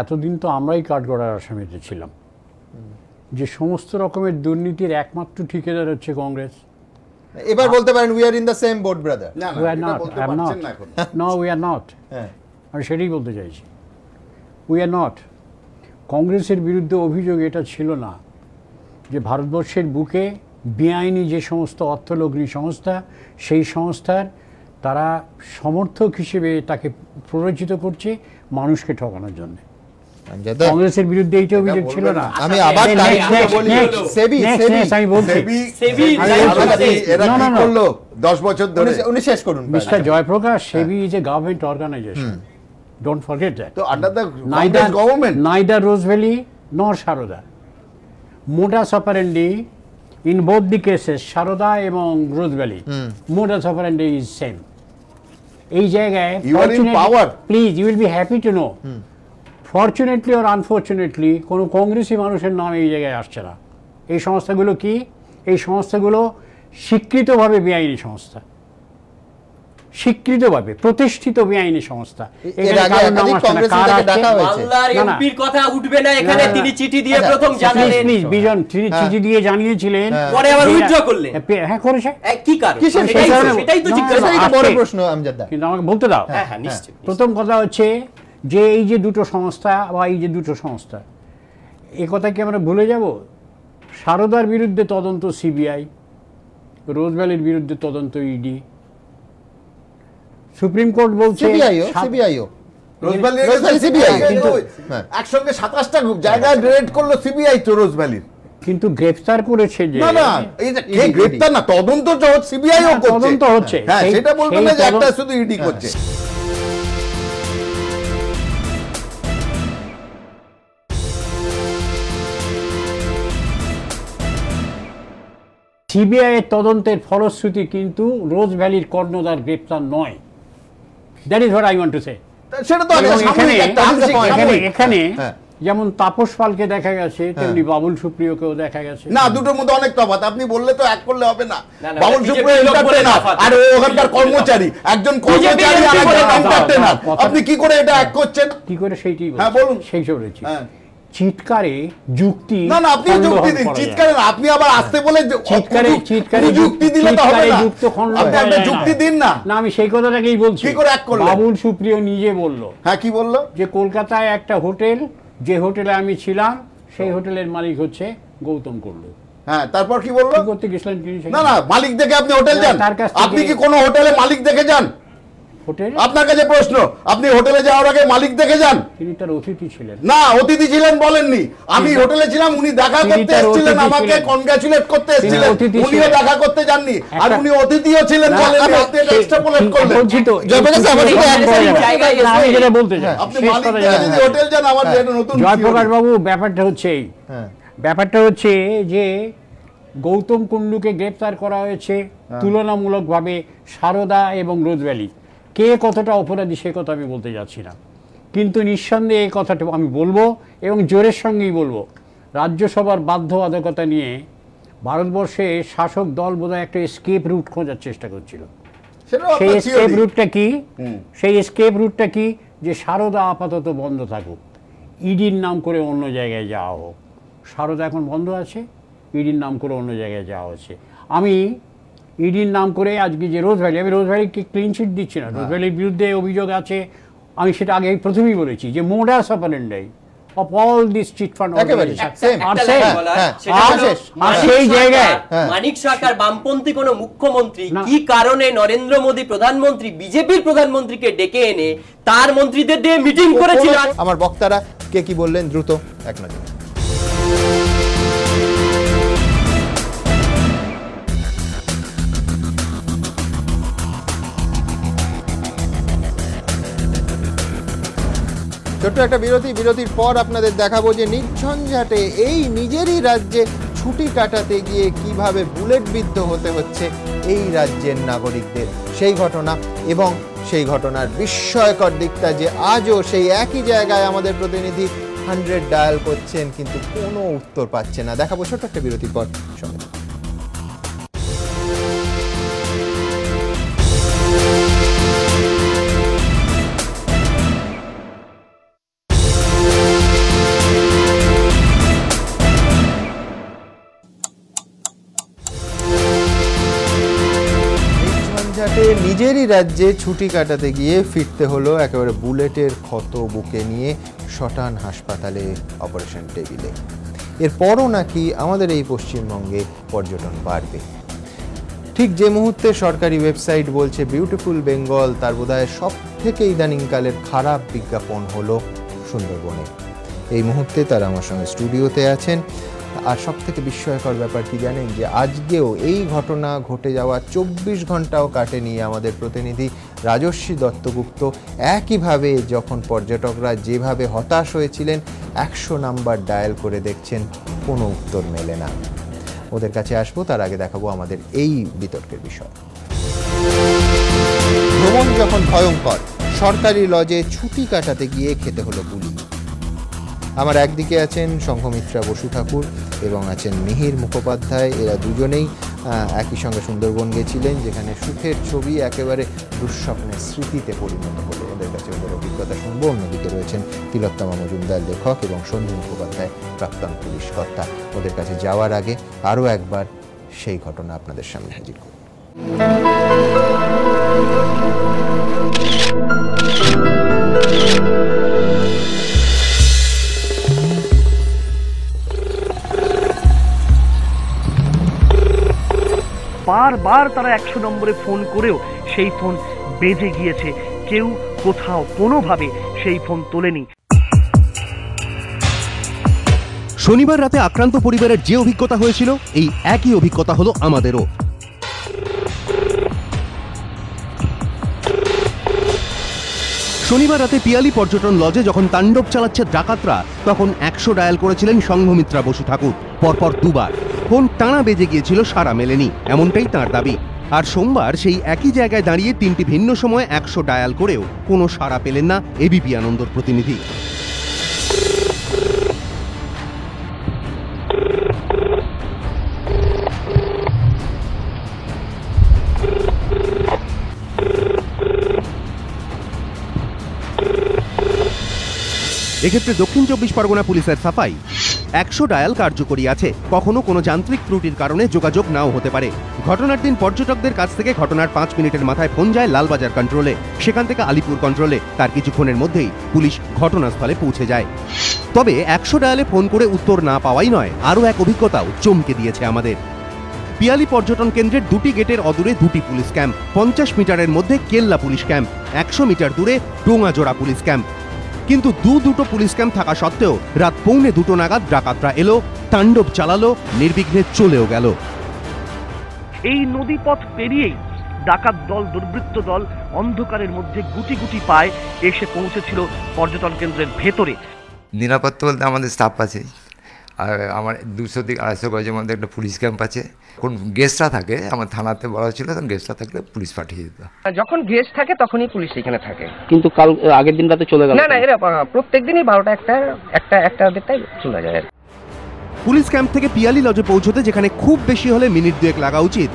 এতদিন তো আমরাই কাঠগড়ার আসামিতে ছিলাম, যে সমস্ত রকমের দুর্নীতির একমাত্র ঠিকাদার হচ্ছে কংগ্রেস। এবার বলতে পারেন we are in the same boat brother. We are not, I am not, no we are not, আমি সেটাই বলতে চাইছি, উই আর নট। কংগ্রেসের বিরুদ্ধে অভিযোগ এটা ছিল না যে ভারতবর্ষের বুকে বেআইনি যে সমস্ত অর্থলগ্নি সংস্থা, সেই সংস্থার তারা সমর্থক হিসেবে তাকে প্ররোচিত করছে মানুষকে ঠকানোর জন্য। কংগ্রেসের বিরুদ্ধে এইটা অভিযোগ ছিল না। আমি আবার আমি বলছি 10 বছর ধরে উনি শেষ করুন। Mister Jayprakash, SEBI is a government organisation, don't forget that. তো under the government, neither Rose Valley nor Sharoda, modus operandi in both the cases, Sharoda এবং Rose Valley, modus operandi is same. এই জায়গায় please you will be happy to know, fortunately or unfortunately কোনো কংগ্রেসি মানুষের নাম এই জায়গায় আসছে না। এই সংস্থাগুলো কি? এই সংস্থাগুলো স্বীকৃতভাবে বেআইনি সংস্থা, স্বীকৃতভাবে প্রতিষ্ঠিত বেআইনি সংস্থা। চিঠি দিয়ে জানিয়েছিলেন, হ্যাঁ করেছে, কিন্তু আমাকে বলতে দাও। প্রথম কথা হচ্ছে যে এই যে দুটো সংস্থা বা এই যে দুটো সংস্থা, এ কথা কি আমরা ভুলে যাব? সারদার বিরুদ্ধে তদন্ত সিবিআই, রোজ ভ্যালির বিরুদ্ধে তদন্ত ইডি, সুপ্রিম কোর্ট বলছে একসঙ্গে 27টা জায়গায় রেড করলো সিবিআই তো রোজ ভ্যালির, কিন্তু গ্রেফতার করেছে যে না এই যে গ্রেফতার না, তদন্ত তো সিবিআই ও করছে, তদন্ত হচ্ছে, হ্যাঁ সেটা বলবেন না যে একটা শুধু ইডি করছে। সিবিআই এর তদন্তের ফলশ্রুতি কিন্তু রোজ ভ্যালির কর্ণধার গ্রেফতার নয়। That is what I want to say. সেটা তো এখানে যেমন তাপস পালকে দেখা গেছে, তেমনি বাবুল সুপ্রিয়কেও দেখা গেছে। না, দুটোর মধ্যে অনেক তফাৎ। আপনি বললে তো এক করলে হবে না। বাবুল সুপ্রিয় এন্টারটেইনার আর ওখানকার কর্মচারী, একজন কর্মচারী আর একজন এন্টারটেইনার, আপনি কি করে এটা এক করছেন? কি করে সেইটাই বলছি। হ্যাঁ বলুন। সেই বলেছি চিৎকারে যুক্তি, না না আপনি যুক্তি দিন, চিৎকারে না, আপনি আবার আসতে বলে চিৎকারে যুক্তি দিলে তো হবে না, আপনি যুক্তি দিন না। না আমি সেই কথাটাকেই বলছি। কি করে এক করলেন? বাবুল সুপ্রিয় নিজে বলল। হ্যাঁ কি বলল? যে কলকাতায় একটা হোটেল, যে হোটেলে আমি ছিলাম সেই হোটেলের মালিক হচ্ছে গৌতম কুণ্ডু। হ্যাঁ তারপর কি বলল? কি করতে গেছিলেন? না না মালিক দেখে আপনি হোটেল যান? আপনি কি কোনো হোটেলে মালিক দেখে যান? আপনার কাছে প্রশ্ন, আপনি হোটেলে যাওয়ার আগে মালিক দেখে যান? তিনি তার অতিথি ছিলেন। না অতিথি ছিলেন বলেননি, আমি হোটেলে ছিলাম, উনি দেখা করতে এসেছিলেন, আমাকে কনগ্রাচুলেট করতে এসেছিলেন, উনিও দেখা করতে যাননি, আর উনি অতিথিও ছিলেন বলেননি, আপনি এটা এক্সট্রাপোলেট করলেন। আমি যেটা বলতে চাই, আপনি মালিক দেখে যদি হোটেল যান, আমার যেটা নতুন জয়প্রকাশ বাবু, ব্যাপারটা হচ্ছে এই, ব্যাপারটা হচ্ছে যে গৌতম কুণ্ডুকে গ্রেফতার করা হয়েছে তুলনামূলকভাবে সারদা এবং রোজ ভ্যালি। কে কতটা অপরাধী সে কথা আমি বলতে যাচ্ছি না, কিন্তু নিঃসন্দেহে এই কথাটা আমি বলবো এবং জোরের সঙ্গেই বলবো, রাজ্যসভার বাধ্যবাধকতা নিয়ে ভারতবর্ষে শাসক দল বোধহয় একটা এসকেপ রুট খোঁজার চেষ্টা করছিল। সেই এসকেপ রুটটা কি? সেই এসকেপ রুটটা কি? যে সারদা আপাতত বন্ধ থাকুক, ইডির নাম করে অন্য জায়গায় যাওয়া হোক। সারদা এখন বন্ধ আছে, ইডির নাম করে অন্য জায়গায় যাওয়া হচ্ছে। আমি ইডির নাম করে আজকে যে রোজ ভ্যালি, আমি রোজ ভ্যালিকে ক্লিন চিট দিচ্ছি না, রোজ ভ্যালির বিরুদ্ধে অভিযোগ আছে, আমি সেটা আগে প্রথমেই বলেছি যে modus operandi of all this chit fund সেই জায়গায় মানিক সরকার বামপন্থী কোন মুখ্যমন্ত্রী কি কারণে নরেন্দ্র মোদী প্রধানমন্ত্রী বিজেপির প্রধানমন্ত্রীকে ডেকে এনে তার মন্ত্রীদের দিয়ে মিটিং করেছিলেন? আমার বক্তারা কে কি বললেন দ্রুত এক নজরে। ছোট্ট একটা বিরতির পর আপনাদের দেখাবো যে নির্ঝঞ্ঝাটে এই নিজেরই রাজ্যে ছুটি কাটাতে গিয়ে কিভাবে বুলেট বিদ্ধ হতে হচ্ছে এই রাজ্যের নাগরিকদের, সেই ঘটনা এবং সেই ঘটনার বিস্ময়কর দিকটা যে আজও সেই একই জায়গায় আমাদের প্রতিনিধি 100 ডায়াল করছেন কিন্তু কোনো উত্তর পাচ্ছে না। দেখাবো ছোট্ট একটা বিরতির পর সঙ্গে। নিজেরই রাজ্যে ছুটি কাটাতে গিয়ে ফিরতে হলো একেবারে বুলেটের ক্ষত বুকে নিয়ে শটান হাসপাতালে অপারেশন টেবিলে। এরপরও নাকি আমাদের এই পশ্চিমবঙ্গে পর্যটন বাড়বে। ঠিক যে মুহূর্তে সরকারি ওয়েবসাইট বলছে বিউটিফুল বেঙ্গল, তার বোধহয় সব থেকে ইদানিংকালের খারাপ বিজ্ঞাপন হলো সুন্দরবনে। এই মুহূর্তে তারা আমার সঙ্গে স্টুডিওতে আছেন। আর সব থেকে বিস্ময়কর ব্যাপার কি জানেন, যে আজকেও এই ঘটনা ঘটে যাওয়া 24 ঘন্টাও কাটেনি আমাদের প্রতিনিধি রাজস্বী দত্তগুপ্ত একইভাবে যখন পর্যটকরা যেভাবে হতাশ হয়েছিলেন 100 নাম্বার ডায়াল করে দেখছেন কোনো উত্তর মেলে না। ওদের কাছে আসবো, তার আগে দেখাবো আমাদের এই বিতর্কের বিষয়। ভ্রমণ যখন ভয়ঙ্কর, সরকারি লজে ছুটি কাটাতে গিয়ে খেতে হলো গুলি। আমার একদিকে আছেন সংঘমিত্রা বসু ঠাকুর এবং আছেন মিহির মুখোপাধ্যায়। এরা দুজনেই একই সঙ্গে সুন্দরবন গেছিলেন, যেখানে সুখের ছবি একেবারে দুঃস্বপ্নের স্মৃতিতে পরিণত হলো। ওদের কাছে ওদের অভিজ্ঞতা শুনবো। অন্যদিকে রয়েছেন তিলোত্তমা মজুমদার লেখক এবং সন্ধু মুখোপাধ্যায় প্রাক্তন পুলিশ কর্তা। ওদের কাছে যাওয়ার আগে আরও একবার সেই ঘটনা আপনাদের সামনে হাজির করব। বারবার তারা 100 নম্বরে ফোন করেও সেই ফোন বেজে গিয়েছে, কেউ কোথাও কোনোভাবে সেই ফোন তোলেনি। শনিবার রাতে আক্রান্ত পরিবারের যে অভিজ্ঞতা হয়েছিল, এই একই অভিজ্ঞতা হলো আমাদেরও। শনিবার রাতে পিয়ালি পর্যটন লজে যখন তাণ্ডব চালাচ্ছে ডাকাতরা, তখন 100 ডায়াল করেছিলেন সংঘমিত্রা বসু ঠাকুর। পরপর দুবার ফোন টানা বেজে গিয়েছিল, সাড়া মেলেনি, এমনটাই তাঁর দাবি। আর সোমবার সেই একই জায়গায় দাঁড়িয়ে 3টি ভিন্ন সময়ে 100 ডায়াল করেও কোনো সাড়া পেলেন না এবিপি আনন্দর প্রতিনিধি। এক্ষেত্রে দক্ষিণ 24 পরগনা পুলিশের সাফাই, 100 ডায়াল কার্যকরী আছে, কখনো কোনো যান্ত্রিক ত্রুটির কারণে যোগাযোগ নাও হতে পারে। ঘটনার দিন পর্যটকদের কাছ থেকে ঘটনার 5 মিনিটের মাথায় ফোন যায় লালবাজার কন্ট্রোলে, সেখান থেকে আলিপুর কন্ট্রোলে, তার কিছুক্ষণের মধ্যেই পুলিশ ঘটনাস্থলে পৌঁছে যায়। তবে 100 ডায়ালে ফোন করে উত্তর না পাওয়াই নয়, আরও এক অভিজ্ঞতাও চমকে দিয়েছে আমাদের। পিয়ালি পর্যটন কেন্দ্রের 2টি গেটের অদূরে 2টি পুলিশ ক্যাম্প, 50 মিটারের মধ্যে কেল্লা পুলিশ ক্যাম্প, 100 মিটার দূরে ডোঙাজোড়া পুলিশ ক্যাম্প। কিন্তু দুটো পুলিশ ক্যাম্প থাকা সত্ত্বেও রাত 1:45 নাগাদ ডাকাতরা এলো, তাণ্ডব চালালো, নির্বিঘ্নে চলেও গেল। এই নদীপথ পেরিয়েই ডাকাত দল, দুর্বৃত্ত দল অন্ধকারের মধ্যে গুটি গুটি পায় এসে পৌঁছেছিল পর্যটন কেন্দ্রের ভেতরে। নিরাপত্তা বলতে আমাদের স্টাফ আছে, আর আমার 200 থেকে 250 গজের মধ্যে একটা পুলিশ ক্যাম্প আছে। কোন গেস্টরা থাকে, আমার থানাতে বলা ছিল, তখন গেস্টরা থাকলে পুলিশ পাঠিয়ে দিত। যখন গেস্ট থাকে তখনই পুলিশ এখানে থাকে। কিন্তু কাল আগের দিন রাতে চলে গেল না, এরা প্রত্যেক দিনই 12টা একটা দেড়টায় চলে যায়। পুলিশ ক্যাম্প থেকে পিয়ালি লজে পৌঁছতে যেখানে খুব বেশি হলে মিনিট 2 লাগা উচিত,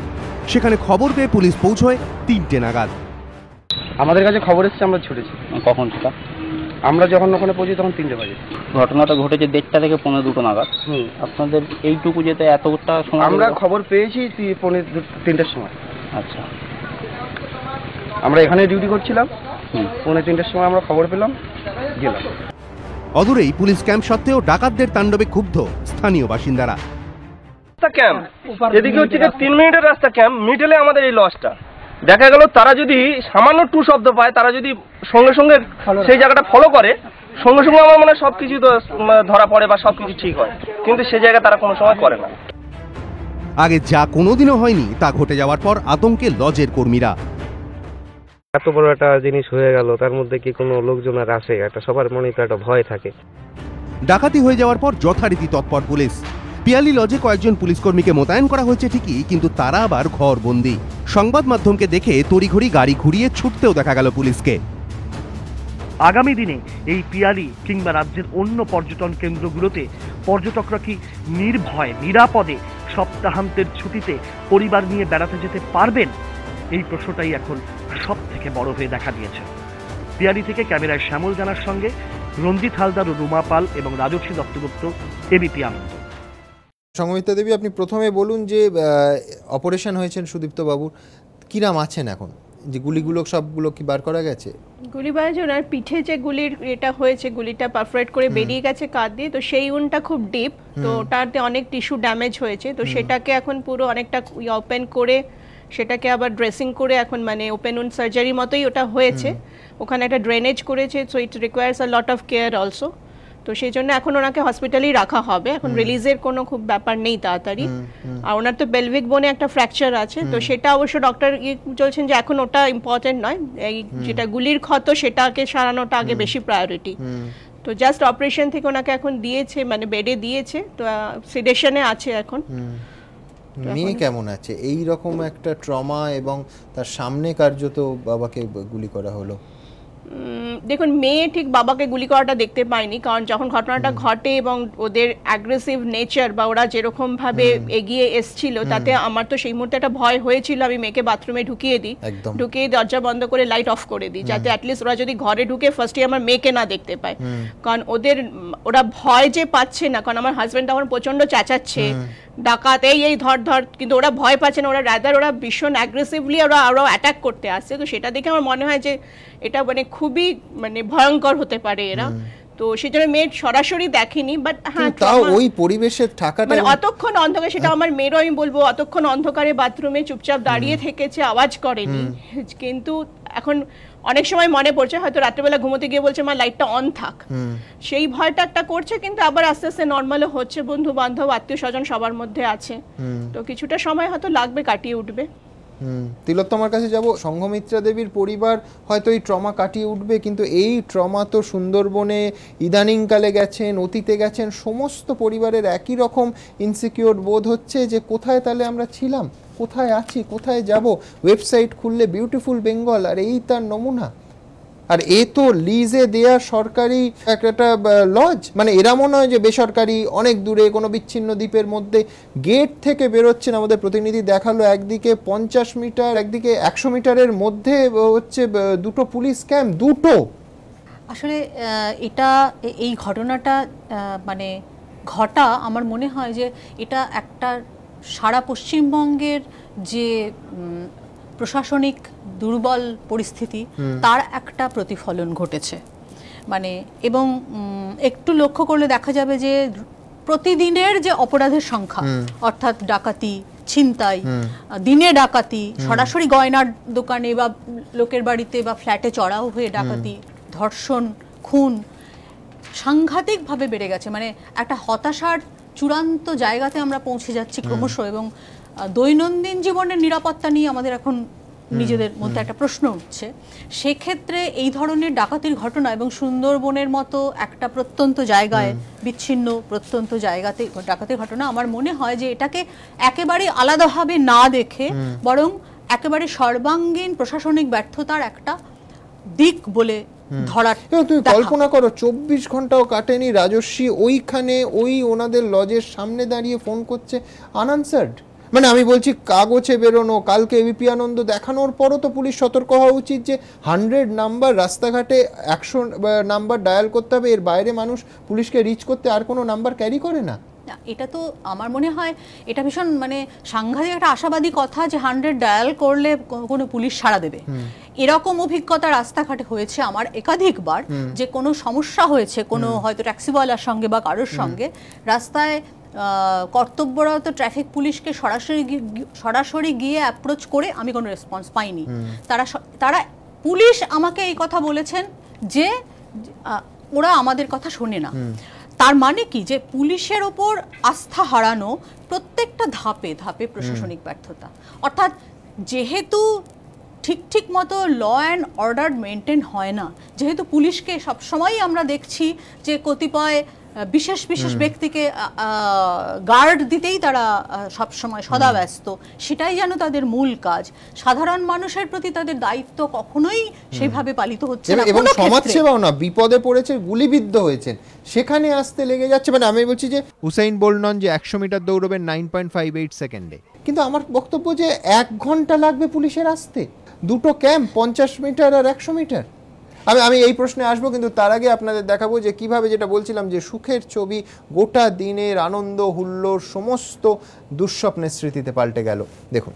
সেখানে খবর পেয়ে পুলিশ পৌঁছয় 3টে নাগাদ। আমাদের কাছে খবর এসেছে, আমরা ছুটেছি। কখন সেটা? আমরা যখন ওখানে পৌঁছি তখন 3টে বাজে। ঘটনাটা ঘটেছে 1:30 থেকে 2:45 নাগাদ। আপনাদের এইটুকু যেতে এতটা সময়? আমরা খবর পেয়েছি 3টের সময়। আচ্ছা, আমরা এখানে ডিউটি করছিলাম, 3:45 সময় আমরা খবর পেলাম, গেলাম। অদূরেই পুলিশ ক্যাম্প সত্ত্বেও ডাকাতদের তাণ্ডবে ক্ষুব্ধ স্থানীয় বাসিন্দারা। ক্যাম্প এদিকে হচ্ছে 3 মিনিটের রাস্তা, ক্যাম্প মিডলে আমাদের এই লজটা। দেখা গেল তারা যদি সামান্য টু শব্দ পায়, তারা যদি সঙ্গে সঙ্গে সেই জায়গাটা ফলো করে, সঙ্গে সঙ্গে আমার মনে হয় সবকিছু তো ধরা পড়ে বা সবকিছু ঠিক হয়, কিন্তু সে জায়গা তারা কোনো সময় করে না। আগে যা কোনোদিনও হয়নি তা ঘটে যাওয়ার পর আতঙ্কে লজের কর্মীরা। এত বড় একটা জিনিস হয়ে গেল, তার মধ্যে কি কোনো লোকজন আর আসে? একটা সবার মনে তো একটা ভয় থাকে। ডাকাতি হয়ে যাওয়ার পর যথারীতি তৎপর পুলিশ। পিয়ালি লজে কয়েকজন পুলিশ কর্মীকে মোতায়েন করা হয়েছে ঠিকই, কিন্তু তারা আবার ঘরবন্দি। সংবাদ মাধ্যমকে দেখে তড়িঘড়ি গাড়ি ঘুরিয়ে ছুটতেও দেখা গেল পুলিশকে। আগামী দিনে এই পিয়ালি কিংবা রাজ্যের অন্য পর্যটন কেন্দ্রগুলোতে পর্যটকরা কি নির্ভয়ে নিরাপদে সপ্তাহান্তের ছুটিতে পরিবার নিয়ে বেড়াতে যেতে পারবেন? এই প্রশ্নটাই এখন সব থেকে বড় হয়ে দেখা দিয়েছে। পিয়ালি থেকে ক্যামেরায় শ্যামল জানার সঙ্গে রঞ্জিত হালদার ও রুমা পাল এবং রাজর্ষি দত্তগুপ্ত, এবিপি আনন্দ। সংগমিত্রা দেবী, আপনি প্রথমে বলুন যে অপারেশন হয়েছেন সুদীপ্ত বাবুর, কিরাম আছেন এখন? যে গুলিগুলো সবগুলো কি বার করা গেছে? গুলি বাজে ওনার পিঠে যে গুলির এটা হয়েছে, গুলিটা পারফোরেট করে বেরিয়ে গেছে কাঁধ দিয়ে, তো সেই উনটা খুব ডিপ, তো ওটাতে অনেক টিস্যু ড্যামেজ হয়েছে, তো সেটাকে এখন পুরো অনেকটা ওপেন করে সেটাকে আবার ড্রেসিং করে এখন মানে ওপেন উন্ড সার্জারি মতোই ওটা হয়েছে। ওখানে একটা ড্রেনেজ করেছে, so it requires a lot of care also. তো সেই জন্য এখন ওনাকে হসপিটালেই রাখা হবে, এখন রিলিজের কোনো খুব ব্যাপার নেই তাড়াতাড়ি। আর ওনার তো পেলভিক বোনে একটা ফ্র্যাকচার আছে, তো সেটা অবশ্য ডক্টর বলছেন যে এখন ওটা ইম্পর্টেন্ট নয়, এই যেটা গুলির ক্ষত সেটাকে সারানোটা আগে বেশি প্রায়োরিটি। তো জাস্ট অপারেশন থেকে ওনাকে এখন দিয়েছে, মানে বেডে দিয়েছে, তো সিডেশনে আছে এখন। মেয়ে কেমন আছে? এই রকম একটা ট্রমা এবং তার সামনে কার্যত বাবাকে গুলি করা হলো। দেখুন, মেয়ে ঠিক বাবাকে গুলি করাটা দেখতে পাইনি, কারণ যখন ঘটনাটা ঘটে এবং ওদের অ্যাগ্রেসিভ নেচার বা ওরা যেরকম ভাবে এগিয়ে এসছিল, তাতে আমার তো সেই মুহূর্তে একটা ভয় হয়েছিল। আমি মেয়েকে বাথরুমে ঢুকিয়ে দরজা বন্ধ করে লাইট অফ করে দিই, যাতে অ্যাটলিস্ট ওরা যদি ঘরে ঢুকে ফার্স্টে আমার মেয়েকে না দেখতে পায়। কারণ ওরা ভয় যে পাচ্ছে না, কারণ আমার হাজবেন্ড তখন প্রচন্ড চেঁচাচ্ছে ডাকাত এই ধর ধর, কিন্তু ওরা ভয় পাচ্ছে না, ওরা রাদার ওরা ভীষণ অ্যাগ্রেসিভলি ওরা আরো অ্যাটাক করতে আসছে। তো সেটা দেখে আমার মনে হয় যে এটা মানে খুবই মানে ভয়ঙ্কর হতে পারে এরা। তো সেজন্য মেয়ে সরাসরি দেখেনি, বাট হ্যাঁ তাও ওই পরিবেশে থাকাটা মানে অতক্ষণ অন্ধকারে, সেটা আমার মেয়েরও আমি বলবো, অতক্ষণ অন্ধকারে বাথরুমে চুপচাপ দাঁড়িয়ে থেকেছে, আওয়াজ করেনি। কিন্তু এখন অনেক সময় মনে পড়ছে, হয়তো রাত্রেবেলা ঘুমোতে গিয়ে বলছে মা লাইটটা অন থাক, সেই ভয়টা একটা করছে, কিন্তু আবার আস্তে আস্তে নর্মালও হচ্ছে। বন্ধু বান্ধব আত্মীয় স্বজন সবার মধ্যে আছে, তো কিছুটা সময় হয়তো লাগবে, কাটিয়ে উঠবে। তিলোত্তমার কাছে যাব। সংঘমিত্রা দেবীর পরিবার হয়তো এই ট্রমা কাটিয়ে উঠবে, কিন্তু এই ট্রমা তো সুন্দরবনে ইদানিংকালে গেছেন, অতীতে গেছেন, সমস্ত পরিবারের একই রকম ইনসিকিউর বোধ হচ্ছে যে কোথায় তাহলে আমরা ছিলাম, কোথায় আছি, কোথায় যাব। ওয়েবসাইট খুললে বিউটিফুল বেঙ্গল, আর এই তার নমুনা। আর এ তো লিজে দেয়া সরকারি একটা লজ, মানে এরমও নয় যে বেসরকারি অনেক দূরে কোনো বিচ্ছিন্ন দ্বীপের মধ্যে। গেট থেকে বেরোচ্ছেন, আমাদের প্রতিনিধি দেখালো, একদিকে 50 মিটার, একদিকে 100 মিটারের মধ্যে হচ্ছে দুটো পুলিশ ক্যাম্প, দুটো। আসলে এটা এই ঘটনাটা মানে ঘটা, আমার মনে হয় যে এটা একটা সারা পশ্চিমবঙ্গের যে প্রশাসনিক দুর্বল পরিস্থিতি তার একটা প্রতিফলন ঘটেছে। মানে এবং একটু লক্ষ্য করলে দেখা যাবে যে প্রতিদিনের যে অপরাধের সংখ্যা, অর্থাৎ ডাকাতি, ছিনতাই, দিনে ডাকাতি, সরাসরি গয়নার দোকানে বা লোকের বাড়িতে বা ফ্ল্যাটে চড়াও হয়ে ডাকাতি, ধর্ষণ, খুন সাংঘাতিকভাবে বেড়ে গেছে। মানে একটা হতাশার চূড়ান্ত জায়গাতে আমরা পৌঁছে যাচ্ছি ক্রমশ, এবং দৈনন্দিন জীবনের নিরাপত্তা নিয়ে আমাদের এখন নিজেদের মধ্যে একটা প্রশ্ন উঠছে। সেক্ষেত্রে এই ধরনের ডাকাতির ঘটনা এবং সুন্দরবনের মতো একটা প্রত্যন্ত জায়গায়, বিচ্ছিন্ন প্রত্যন্ত জায়গাতে ডাকাতির ঘটনা, আমার মনে হয় যে এটাকে একেবারে আলাদাভাবে না দেখে বরং একেবারে সর্বাঙ্গীন প্রশাসনিক ব্যর্থতার একটা দিক বলে ধরার। তুমি কল্পনা করো, 24 ঘন্টাও কাটেনি, রাজস্বী ওইখানে ওই ওনাদের লজের সামনে দাঁড়িয়ে ফোন করছে, আনআনসার্ড। মানে আমি বলছি কাগজে বেরোনো, কালকে এবিপি আনন্দ দেখানোর পরও তো পুলিশ সতর্ক হওয়া উচিত যে 100 নাম্বার রাস্তাঘাটে 100 নাম্বার ডায়াল করতে হবে, এর বাইরে মানুষ পুলিশকে রিচ করতে আর কোনো নাম্বার ক্যারি করে না। এটা তো আমার মনে হয় এটা ভীষণ মানে সাংঘাতিক একটা আশাবাদী কথা যে 100 ডায়াল করলে কোনো পুলিশ সাড়া দেবে। এরকম অভিজ্ঞতা রাস্তাঘাটে হয়েছে আমার একাধিকবার, যে কোনো সমস্যা হয়েছে কোনো হয়তো ট্যাক্সিওয়ালার সঙ্গে বা কারোর সঙ্গে, রাস্তায় কর্তব্যরত ট্রাফিক পুলিশকে সরাসরি গিয়ে অ্যাপ্রোচ করে আমি কোনো রেসপন্স পাইনি। তারা পুলিশ আমাকে এই কথা বলেছেন যে ওরা আমাদের কথা শোনে না। তার মানে কি, যে পুলিশের ওপর আস্থা হারানো প্রত্যেকটা ধাপে ধাপে প্রশাসনিক ব্যর্থতা। অর্থাৎ যেহেতু ঠিক মতো ল অ্যান্ড অর্ডার মেনটেন হয় না। যেহেতু পুলিশকে সবসময়ই আমরা দেখছি যে কতিপয় বিশেষ ব্যক্তিকে গার্ড দিতেই তারা সবসময় সদা ব্যস্ত, সেটাই যেন তাদের মূল কাজ। সাধারণ মানুষের প্রতি তাদের দায়িত্ব কখনোই সেভাবে পালিত হচ্ছে না। এবং সমাজসেবাও না, বিপদে পড়েছে, গুলিবিদ্ধ হয়েছেন, সেখানে আসতে লেগে যাচ্ছে। মানে আমি বলছি যে উসাইন বোল্ট নন যে 100 মিটার দৌড়বেন 9.58 সেকেন্ডে, কিন্তু আমার বক্তব্য যে 1 ঘন্টা লাগবে পুলিশের আসতে, 2টো ক্যাম্প 50 মিটার আর 100 মিটার। আমি এই প্রশ্নে আসবো, কিন্তু তার আগে আপনাদের দেখাবো যে কিভাবে, যেটা বলছিলাম যে সুখের ছবি গোটা দিনের আনন্দ হুল্লোড় সমস্ত দুঃস্বপ্নের স্মৃতিতে পাল্টে গেল। দেখুন,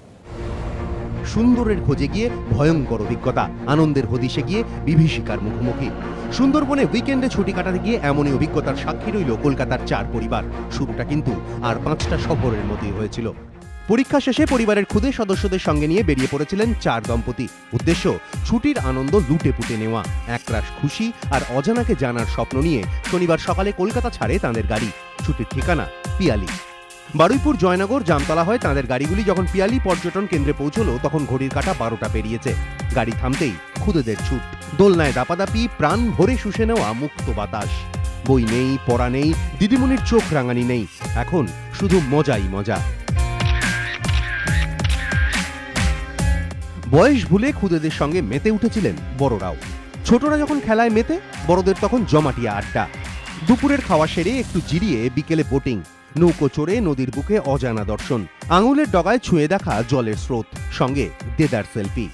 সুন্দরের খোঁজে গিয়ে ভয়ঙ্কর অভিজ্ঞতা, আনন্দের হদিশে গিয়ে বিভীষিকার মুখোমুখি। সুন্দরবনে উইকেন্ডে ছুটি কাটাতে গিয়ে এমনই অভিজ্ঞতার সাক্ষী রইল কলকাতার 4 পরিবার। শুরুটা কিন্তু আর 5টা শহরের মতোই হয়েছিল। পরীক্ষা শেষে পরিবারের ক্ষুদে সদস্যদের সঙ্গে নিয়ে বেরিয়ে পড়েছিলেন 4 দম্পতি। উদ্দেশ্য ছুটির আনন্দ লুটে পুটে নেওয়া। একরাশ খুশি আর অজানাকে জানার স্বপ্ন নিয়ে শনিবার সকালে কলকাতা ছাড়ে তাঁদের গাড়ি। ছুটির ঠিকানা পিয়ালি। বারুইপুর, জয়নগর, জামতলা হয় তাঁদের গাড়িগুলি। যখন পিয়ালি পর্যটন কেন্দ্রে পৌঁছলো তখন ঘড়ির কাঁটা 12টা পেরিয়েছে। গাড়ি থামতেই খুদেদের ছুট, দোলনায় দাপাদাপি, প্রাণ ভরে শুষে নেওয়া মুক্ত বাতাস। বই নেই, পড়া নেই, দিদিমণির চোখ রাঙানি নেই, এখন শুধু মজাই মজা। বয়স ভুলে খুদেদের সঙ্গে মেতে উঠেছিলেন বড়রাও। ছোটরা যখন খেলায় মেতে, বড়দের তখন জমাটিয়া আড্ডা। দুপুরের খাওয়া সেরে একটু জিরিয়ে বিকেলে বোটিং, নৌকো চড়ে নদীর বুকে অজানা দর্শন, আঙুলের ডগায় ছুঁয়ে দেখা জলের স্রোত, সঙ্গে দেদার সেলফি।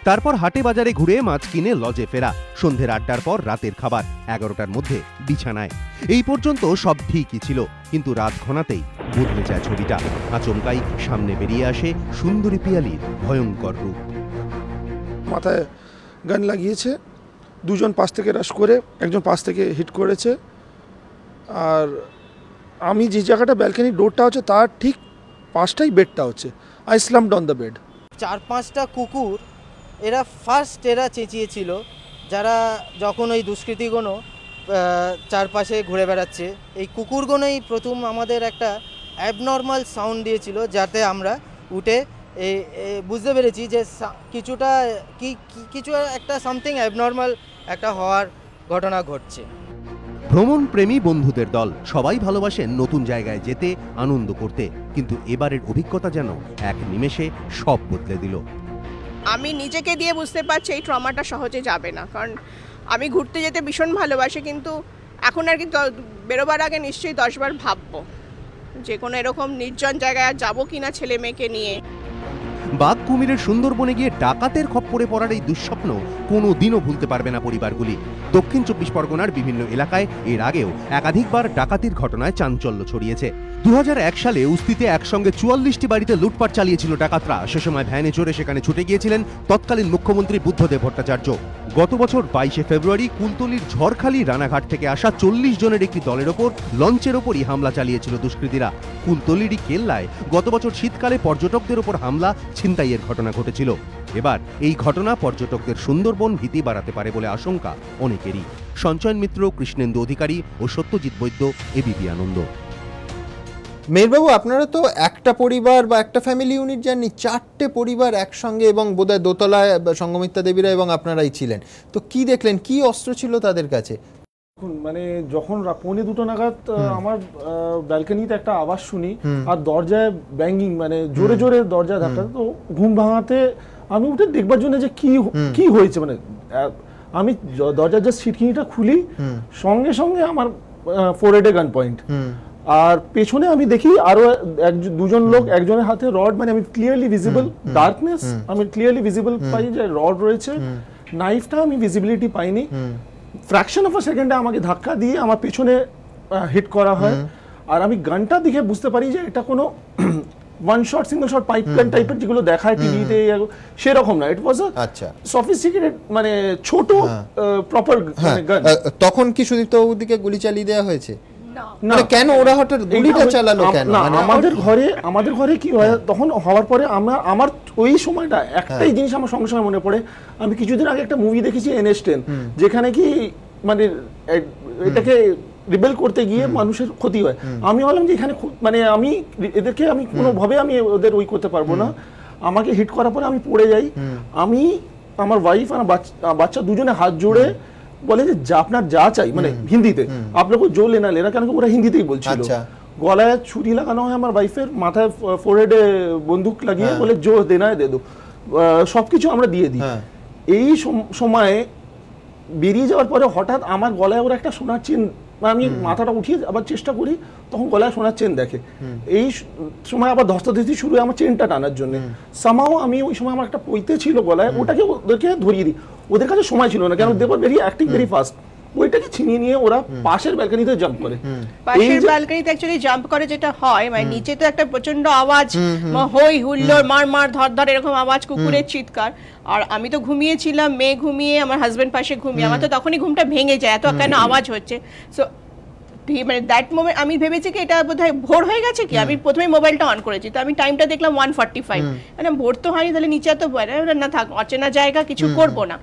তারপর হাটে বাজারে ঘুরে মাছ কিনে লজে ফেরা, সন্ধ্যের 8টার পর রাতের খাবার, 11টার মধ্যে বিছানায়। এই পর্যন্ত সব ঠিকই ছিল, কিন্তু রাত ঘনাতেই বদলে যায় ছবিটা। আচমকাই সামনে বেরিয়ে আসে সুন্দরী পিয়ালির ভয়ঙ্কর রূপ। মাথায় গান লাগিয়েছে, 2জন পাশ থেকে রাশ করে, একজন পাশ থেকে হিট করেছে। আর আমি যে জায়গাটা ব্যালকনির ডোরটা হচ্ছে তার ঠিক পাশটাই বেডটা হচ্ছে। I slumped on the bed. 4-5টা কুকুর এরা চেঁচিয়েছিল, যারা যখন ওই দুষ্কৃতীগুলো চারপাশে ঘুরে বেড়াচ্ছে। এই কুকুরগুলোই প্রথম আমাদের একটা অ্যাবনর্মাল সাউন্ড দিয়েছিল, যাতে আমরা উঠে বুঝতে পেরেছি যে কিছু একটা সামথিং অ্যাবনর্মাল একটা হওয়ার ঘটনা ঘটছে। ভ্রমণ প্রেমী বন্ধুদের দল, সবাই ভালোবাসেন নতুন জায়গায় যেতে, আনন্দ করতে, কিন্তু এবারের অভিজ্ঞতা যেন এক নিমেষে সব বদলে দিল। আমি নিজেকে দিয়ে বুঝতে পারছি এই ট্রমাটা সহজে যাবে না, কারণ আমি ঘুরতে যেতে ভীষণ ভালোবাসি, কিন্তু এখন আর কি বেরোবার আগে নিশ্চয়ই 10 বার ভাববো যে কোনো এরকম নির্জন জায়গায় যাবো কিনা ছেলে মেয়েকে নিয়ে। বাঘ কুমিরের সুন্দরবনে গিয়ে ডাকাতের খপ্পরে পড়ার এই দুঃস্বপ্ন কোনো দিনও ভুলতে পারবে না পরিবারগুলি। দক্ষিণ 24 পরগনার বিভিন্ন এলাকায় এর আগেও একাধিকবার ডাকাতির ঘটনায় চাঞ্চল্য ছড়িয়েছে। 2001 সালে উস্তিতে একসঙ্গে 44টি বাড়িতে লুটপাট চালিয়েছিল ডাকাতরা। সে সময় ভ্যানে চড়ে সেখানে ছুটে গিয়েছিলেন তৎকালীন মুখ্যমন্ত্রী বুদ্ধদেব ভট্টাচার্য। গত বছর 22শে ফেব্রুয়ারি কুলতলির ঝড়খালি রানাঘাট থেকে আসা 40 জনের একটি দলের ওপর লঞ্চের ওপরই হামলা চালিয়েছিল দুষ্কৃতীরা। কুলতলিরই কেল্লায় গত বছর শীতকালে পর্যটকদের ওপর হামলা, ছিনতাইয়ের ঘটনা ঘটেছিল। এবার এই ঘটনা পর্যটকদের সুন্দরবন ভীতি বাড়াতে পারে বলে আশঙ্কা অনেকেরই। সঞ্চয়ন মিত্র, কৃষ্ণেন্দু অধিকারী ও সত্যজিৎ বৈদ্য, এবিপি আনন্দ। মেহেরবাবু, আপনারা তো একটা পরিবার বা একটা ফ্যামিলি ইউনিট যাননি, 4টে পরিবার একসঙ্গে, এবং বোধহয় দোতলায় সঙ্গমিত্রা দেবীরা এবং আপনারাই ছিলেন। তো কি দেখলেন, কি অস্ত্র ছিল তাদের কাছে? মানে যখন 1:45 নাগাদ আমার ব্যালকনিতে একটা আওয়াজ শুনি আর দরজায় ব্যাঙ্গিং, মানে জোরে জোরে দরজা ধাক্কা, তো ঘুম ভাঙাতে আমি উঠে দেখবার জন্য যে কি হয়েছে। মানে আমি দরজার যে সিটকিনিটা খুলি, সঙ্গে সঙ্গে আমার ফোরহেডে গান পয়েন্ট, আর পেছনে আমি দেখি আরো 2জন লোক, একজনের হাতে রড, মানে আমি ক্লিয়ারলি ভিজিবল, ডার্কনেস আমি ক্লিয়ারলি ভিজিবল পাই যে রড রয়েছে। নাইফটা আমি ভিজিবিলিটি পাইনি। ফ্র্যাকশন অফ আ সেকেন্ডে আমাকে ধাক্কা দিয়ে আমার পেছনে হিট করা হয়, আর আমি গানটা দেখে বুঝতে পারি যে এটা কোনো one shot, single shot pipe গান টাইপের যেগুলো দেখায় টিভিতে, সেরকম না। ইট ওয়াজ আ সফিস্টিকেটেড, মানে ছোট প্রপার গান। তখন কি সুদীপ্ত বাবুর দিকে গুলি চালিয়ে দেওয়া হয়েছে? না, কেন ওরা হঠাৎ গুলিটা চালালো কেন? আমাদের ঘরে কি হয়, তখন হওয়ার পরে আমার ওই সময়টা একটাই জিনিস আমার সঙ্গে সঙ্গে মনে পড়ে। আমি কিছুদিন আগে একটা মুভি দেখেছি NH10, যেখানে কি মানে এটাকে রিবেল করতে গিয়ে মানুষের ক্ষতি হয়। আমি ভাবলাম যে এখানে মানে আমি এদেরকে কোনোভাবে আমি ওদের ওই করতে পারবো না, আমাকে হিট করার পরে আমি পড়ে যাই। আমি আমার ওয়াইফ আর বাচ্চা দুজনে হাত জোড়ে বলে যে আপনার যা চাই, মানে হিন্দিতে, আপনাকে জো লেনা লেনা, কেন ওরা হিন্দিতেই বলছিল। গলায় ছুরি লাগানো হয় আমার ওয়াইফের, মাথায় ফোরহেডে বন্দুক লাগিয়ে বলে জো দেনা দে দো, সবকিছু আমরা দিয়ে দিই। এই সময়ে বেরিয়ে যাওয়ার পরে হঠাৎ আমার গলায় ওরা একটা সোনার চেন, আমি মাথাটা উঠিয়ে আবার চেষ্টা করি, তখন গলায় সোনার চেন দেখে। এই সময় আবার ধস্তাধস্তি শুরু হয় আমার চেনটা টানার জন্য। সামাও আমি ওই সময় আমার একটা পৈতে ছিল গলায়, ওটাকে ওদেরকে ধরিয়ে দিই। ওদের কাছে সময় ছিল না, কেন দেবার ভেরি অ্যাক্টিং ভেরি ফাস্ট। ওইটাকে ছিনিয়ে নিয়ে ওরা পাশের ব্যালকনিতে জাম্প করে। পাশের ব্যালকনিতে অ্যাকচুয়ালি জাম্প করে যেটা হয়, মানে নিচে তো একটা প্রচন্ড আওয়াজ, হই হুল্লোড়, মার মার ধর ধর এরকম আওয়াজ, কুকুরের চিৎকার। আর আমি তো ঘুমিয়েছিলাম, মেয়ে ঘুমিয়ে, আমার হাজবেন্ড পাশে ঘুমিয়ে, আমার তো তখনই ঘুমটা ভেঙে যায়, এত কেন আওয়াজ হচ্ছে। সো মানে দ্যাট মোমেন্ট আমি ভেবেছি কি এটা বোধহয় ভোর হয়ে গেছে কি, আমি প্রথমে মোবাইলটা অন করেছি, তো আমি টাইমটা দেখলাম 1:45, মানে ভোর তো হয়নি, তাহলে নিচে তো না থাক, অচেনা জায়গা, কিছু করবো না।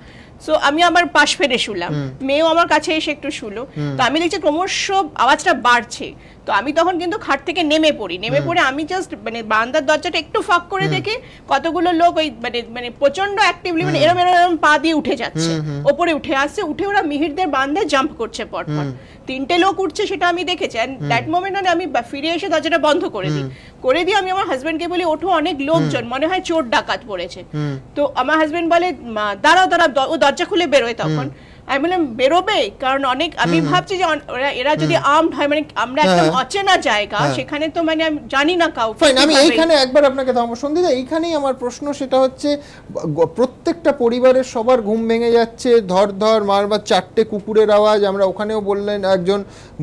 সো আমি আমার পাশ ফেরে শুলাম, মেয়েও আমার কাছে এসে একটু শুলো। তো আমি দেখছি ক্রমশ আওয়াজটা বাড়ছে, তো আমি তখন কিন্তু খাট থেকে নেমে পড়ে আমি জাস্ট মানে বারান্দার দরজাটা একটু ফাঁক করে দেখে কতগুলো লোক ওই মানে প্রচন্ড অ্যাক্টিভলি মানে এরম পা দিয়ে উঠে যাচ্ছে, ওপরে উঠে আসছে, উঠে ওরা মিহিরদের বারান্দায় জাম্প করছে পরপর। 3টে লোক উঠছে সেটা আমি দেখেছি। এন্ড দ্যাট মোমেন্ট আমি ফিরে এসে দরজাটা বন্ধ করে দিই। আমি আমার হাজবেন্ডকে বলি, ওঠো, অনেক লোকজন, মনে হয় চোর ডাকাত পড়েছে। তো আমার হাজবেন্ড বলে দাঁড়াও, ও দরজা খুলে বেরোয়। তখন আমি বললাম বেরোবে, কারণ অনেক আমি ভাবছি যে এরা যদি আর্মড হয়, মানে আমরা একটা অচেনা জায়গা, সেখানে তো মানে আমি জানি না কাউকে। আমি এইখানে একবার আপনাকে সন্ধিদা, এইখানেই আমার প্রশ্ন, সেটা হচ্ছে প্রত্যেকটা পরিবারের সবার ঘুম ভেঙে যাচ্ছে, ধর ধর মারবার 4টে কুকুরের আওয়াজ, আমরা ওখানেও বললেন একজন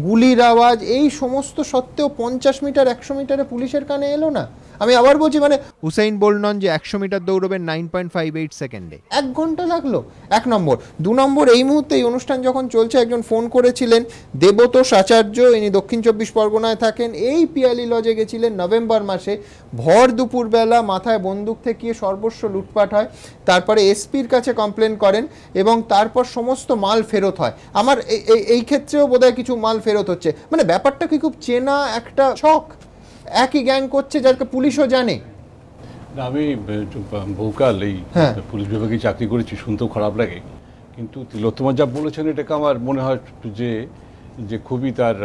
গুলির আওয়াজ, এই সমস্ত সত্ত্বেও 50 মিটার 100 মিটারে পুলিশের কানে এলো না। আমি আবার বলছি, মানে হুসাইন বোল্ট নন যে 100 মিটার দৌড়বেন 9.58 সেকেন্ডে, 1 ঘন্টা লাগলো। 1 নম্বর। 2 নম্বর, এই মুহূর্তে এই অনুষ্ঠান যখন চলছে, একজন ফোন করেছিলেন দেবতোষ আচার্য, ইনি দক্ষিণ 24 পরগনায় থাকেন, এই পিয়ালি লজে গেছিলেন নভেম্বর মাসে, ভর দুপুরবেলা মাথায় বন্দুক ঠেকিয়ে সর্বস্ব লুটপাট হয়, তারপরে এসপির কাছে কমপ্লেন করেন এবং তারপর সমস্ত মাল ফেরত হয়। আমার এই ক্ষেত্রেও বোধহয় কিছু মাল ফেরত হচ্ছে, মানে ব্যাপারটা কি খুব চেনা একটা ছক, একই গ্যাং করছে, যাকে পুলিশও জানে। আমি বহুকাল এই পুলিশ বিভাগে চাকরি করেছি, শুনতেও খারাপ লাগে, কিন্তু তিলোত্তমা যা বলেছেন এটাকে আমার মনে হয় যে খুবই তার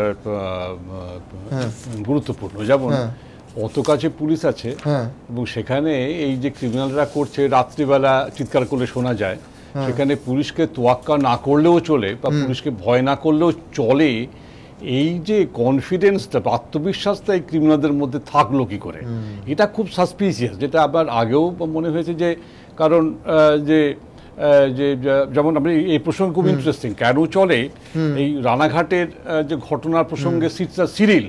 গুরুত্বপূর্ণ। যেমন অত কাছে পুলিশ আছে এবং সেখানে এই যে ক্রিমিনালরা করছে, রাত্রিবেলা চিৎকার করলে শোনা যায়, সেখানে পুলিশকে তোয়াক্কা না করলেও চলে বা পুলিশকে ভয় না করলেও চলে, এই যে কনফিডেন্সটা, আত্মবিশ্বাসটা এই ক্রিমিনালদের মধ্যে থাকলো কি করে, এটা খুব সাসপিসিয়াস। যেটা আবার আগেও মনে হয়েছে যে, কারণ যে যেমন আপনি এই প্রসঙ্গ খুব ইন্টারেস্টিং, কেন চলে এই রানাঘাটের যে ঘটনার প্রসঙ্গে সিরিল,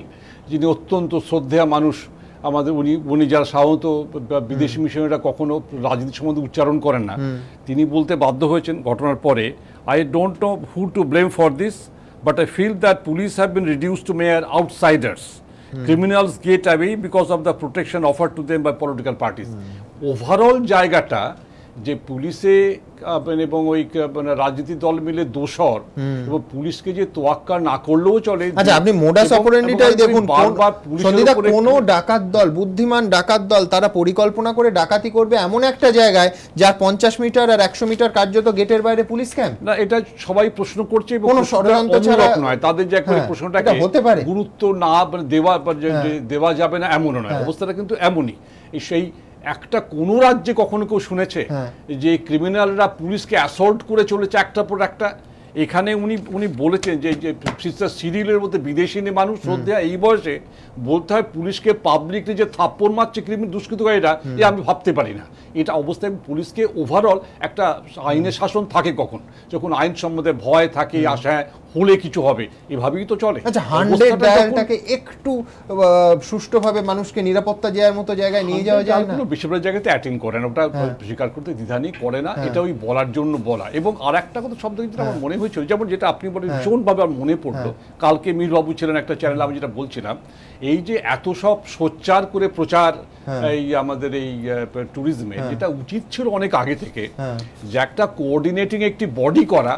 যিনি অত্যন্ত শ্রদ্ধেয় মানুষ আমাদের, উনি যারা সাধারণত বিদেশি মিশনারিরা কখনো রাজনীতি সম্বন্ধে উচ্চারণ করেন না, তিনি বলতে বাধ্য হয়েছেন ঘটনার পরে, I don't know who to blame for this, but I feel that police have been reduced to mere outsiders. Criminals get away because of the protection offered to them by political parties. Overall জায়গাটা যে পুলিশে এবং ওই রাজনীতি দল মিলে দোষর এবং পুলিশকে যে তোয়াক্কা না করলেও চলে। আচ্ছা, আপনি মোডাস অপারেন্ডিটাই দেখুন, সন্ধিদা কোন ডাকাত দল, বুদ্ধিমান ডাকাত দল, তারা পরিকল্পনা করে ডাকাতি করবে এমন একটা জায়গায় যার 50 মিটার আর 100 মিটার কার্যত গেটের বাইরে পুলিশ ক্যাম্প? না, এটা সবাই প্রশ্ন করছে এবং কোনো ষড়যন্ত্র ছাড়া নয়, তাদের যে একবারে প্রশ্নটাকে হতে পারে গুরুত্ব না দেওয়া যাবে না এমনও নয়, অবস্থাটা কিন্তু এমনই। সেই একটা কোন রাজ্যে কখনো কেউ শুনেছে যে ক্রিমিনালরা পুলিশকে অ্যাসল্ট করে চলেছে একটার পর একটা? এখানে উনি বলেছেন যে সিস্টার সিরিলের মধ্যে বিদেশি মানুষ শ্রদ্ধা, এই বয়সে বলতে হয় পুলিশকে পাবলিকলি যে থাপ্পড় মারছে দুষ্কৃতকারীরা, এ আমি ভাবতে পারি না। এটা অবস্থায় পুলিশকে ওভারঅল একটা আইনের শাসন থাকে কখন, যখন আইন সম্বন্ধে ভয় থাকে, আশা হলে কিছু হবে, এভাবেই তো চলে। আচ্ছা, 100 ডায়ালটাকে একটু সুষ্ঠুভাবে মানুষকে নিরাপত্তা দেওয়ার মতো জায়গায় নিয়ে যাওয়া যায় না? বেশিরভাগ জায়গাতে অ্যাটেন্ড করে না, ওটা স্বীকার করতে দ্বিধানি করে না, এটা ওই বলার জন্য বলা। এবং আর একটা কথা শব্দ কিন্তু আমার মনে হয়েছিল, যেমন যেটা আপনি বলেন ভীষণভাবে আমার মনে পড়লো, কালকে মীরবাবু ছিলেন একটা চ্যানেল, আমি যেটা বলছিলাম, এই যে এত সব সোচ্চার করে প্রচার এই আমাদের এই ট্যুরিজমে, যেটা উচিত ছিল অনেক আগে থেকে, যে একটা কোঅর্ডিনেটিং একটি বডি করা,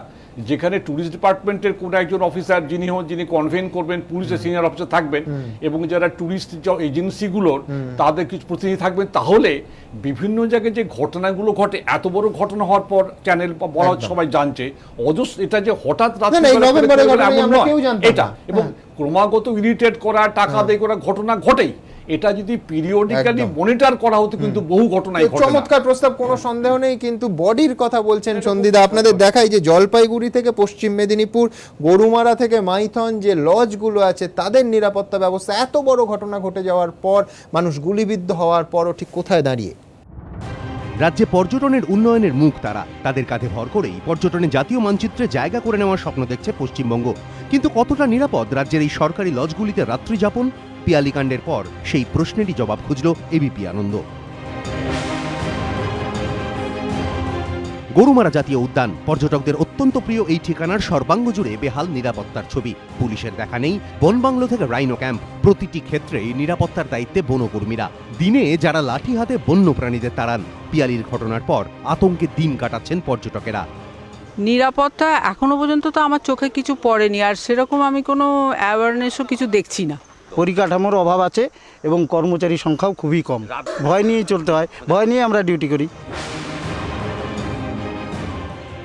যেখানে ট্যুরিস্ট ডিপার্টমেন্টের কোনো একজন অফিসার যিনি কনভেন করবেন, পুলিশের সিনিয়র অফিসার থাকবেন এবং যারা ট্যুরিস্ট এজেন্সিগুলোর তাদের কিছু প্রতিনিধি থাকবেন, তাহলে বিভিন্ন জায়গায় যে ঘটনাগুলো ঘটে, এত বড় ঘটনা হওয়ার পর চ্যানেল বলা সবাই জানছে, এটা যে হঠাৎ এটা এবং ক্রমাগত ইরিটেট করা, টাকা দিয়ে করা ঘটনা ঘটেই, এটা যদি পিরিয়ডিক্যালি মনিটর করা হতো কিন্তু বহু ঘটনাই ঘটে। চমৎকার প্রস্তাব, কোনো সন্দেহ নেই। কিন্তু বডির কথা বলছেন সন্দিদা, আপনাদের দেখাই যে জলপাইগুড়ি থেকে পশ্চিম মেদিনীপুর, গরুমারা থেকে মাইথন, যে লজগুলো আছে তাদের নিরাপত্তা ব্যবস্থা এত বড় ঘটনা ঘটে যাওয়ার পর, মানুষ গুলিবিদ্ধ হওয়ার পরও ঠিক কোথায় দাঁড়িয়ে? রাজ্যে পর্যটনের উন্নয়নের মুখ তারা, তাদের কাঁধে ভর করেই পর্যটনের জাতীয় মানচিত্রে জায়গা করে নেওয়ার স্বপ্ন দেখছে পশ্চিমবঙ্গ। কিন্তু কতটা নিরাপদ রাজ্যের এই সরকারি লজগুলিতে রাত্রি যাপন? পিয়ালিকাণ্ডের পর সেই প্রশ্নেরই জবাব খুঁজল এবিপি আনন্দ। গরুমারা জাতীয় উদ্যান, পর্যটকদের অত্যন্ত প্রিয় এই ঠিকানার সর্বাঙ্গ জুড়ে বেহাল নিরাপত্তার ছবি। পুলিশের দেখা নেই, বনবাংলো থেকে রাইনো ক্যাম্প, প্রতিটি ক্ষেত্রেই নিরাপত্তার দায়িত্বে বনকর্মীরা। দিনে যারা লাঠি হাতে বন্য প্রাণীদের তাড়ান, পিয়ালির ঘটনার পর আতঙ্কে দিন কাটাচ্ছেন পর্যটকেরা। নিরাপত্তা এখনো পর্যন্ত তো আমার চোখে কিছু পড়েনি, আর সেরকম আমি কোনো অ্যাওয়ারনেসও কিছু দেখছি না। পরিকাঠামোর অভাব আছে এবং কর্মচারী সংখ্যাও খুবই কম। ভয় নিয়েই চলতে হয়, ভয় নিয়ে আমরা ডিউটি করি।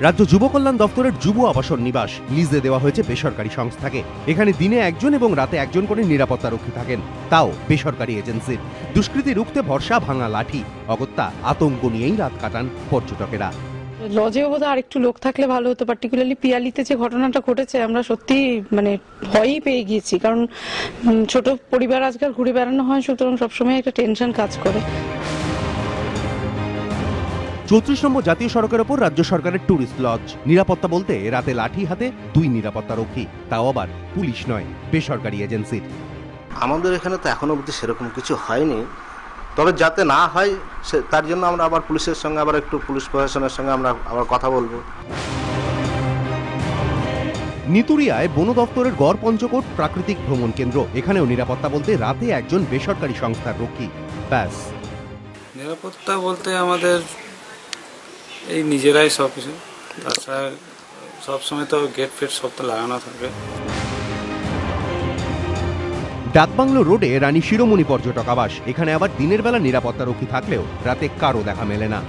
রাজ্য যুব কল্যাণ দপ্তরের যুব আবাসন নিবাস লিজে দেওয়া হয়েছে বেসরকারি সংস্থাকে। এখানে দিনে একজন এবং রাতে একজন করে নিরাপত্তা রক্ষী থাকেন, তাও বেসরকারি এজেন্সির। দুষ্কৃতী রুখতে ভরসা ভাঙা লাঠি, অগত্যা আতঙ্ক নিয়েই রাত কাটান পর্যটকেরা। লজেও বোধহয় আরেকটু লোক থাকলে ভালো হতো, পার্টিকুলারলি পিয়ালিতে যে ঘটনাটা ঘটেছে আমরা সত্যি ভয়ই পেয়ে গিয়েছি, কারণ ছোট পরিবার আজকাল ঘুরে বেড়ানো হয়, সুতরাং সবসময় একটা টেনশন কাজ করে। 34 নম্বর জাতীয় সড়কের ওপর রাজ্য সরকারের ট্যুরিস্ট লজ। নিরাপত্তা বলতে রাতে লাঠি হাতে 2 নিরাপত্তা রক্ষী, তাও আবার পুলিশ নয়, বেসরকারি এজেন্সির। আমাদের এখানে তো এখনো অবধি সেরকম কিছু হয়নি, তবে যাতে না হয় তার জন্য আমরা আবার পুলিশের সঙ্গে একটু পুলিশ প্রশাসনের সঙ্গে আমরা আবার কথা বলবো। নিতুরিয়ায় বন দপ্তরের গড় পঞ্চকোট প্রাকৃতিক ভ্রমণ কেন্দ্র, এখানেও নিরাপত্তা বলতে রাতে একজন বেসরকারি সংস্থার রক্ষী, ব্যাস। নিরাপত্তা বলতে আমাদের এই নিজেরাই সব কিছু, তাছাড়া সবসময় তো গেট ফেট সব তো লাগানো থাকে। ডাকবাংলো রোডে রানী শিরোমণি পর্যটক আবাস, এখানে আবার দিনের বেলা নিরাপত্তা রক্ষী থাকলেও রাতে কারো দেখা মেলে না।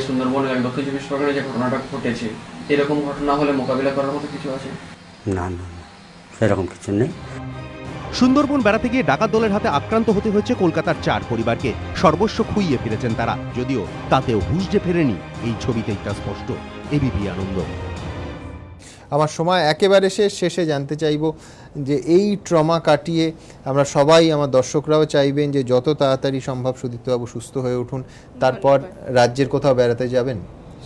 সুন্দরবনের দক্ষিণ চব্বিশ পরগনায় যে ঘটনাটা ঘটেছে, এরকম ঘটনা হলে মোকাবিলা করার মতো কিছু আছে? না না, সেরকম কিছু নেই। সুন্দরবন বেড়াতে গিয়ে ডাকাত দলের হাতে আক্রান্ত হতে হয়েছে কলকাতার 4 পরিবারকে। সর্বস্ব খুইয়ে ফিরেছেন তারা, যদিও তাতেও হুঁশ যে ফেরেনি এই ছবিতেই তা স্পষ্ট। এবিপি আনন্দ। আমার সময় একেবারে শেষে জানতে চাইব যে এই ট্রমা কাটিয়ে আমরা সবাই, আমার দর্শকরাও চাইবেন যে যত তাড়াতাড়ি সম্ভব সুদীপ্তবাবু সুস্থ হয়ে উঠুন, তারপর রাজ্যের কোথাও বেড়াতে যাবেন,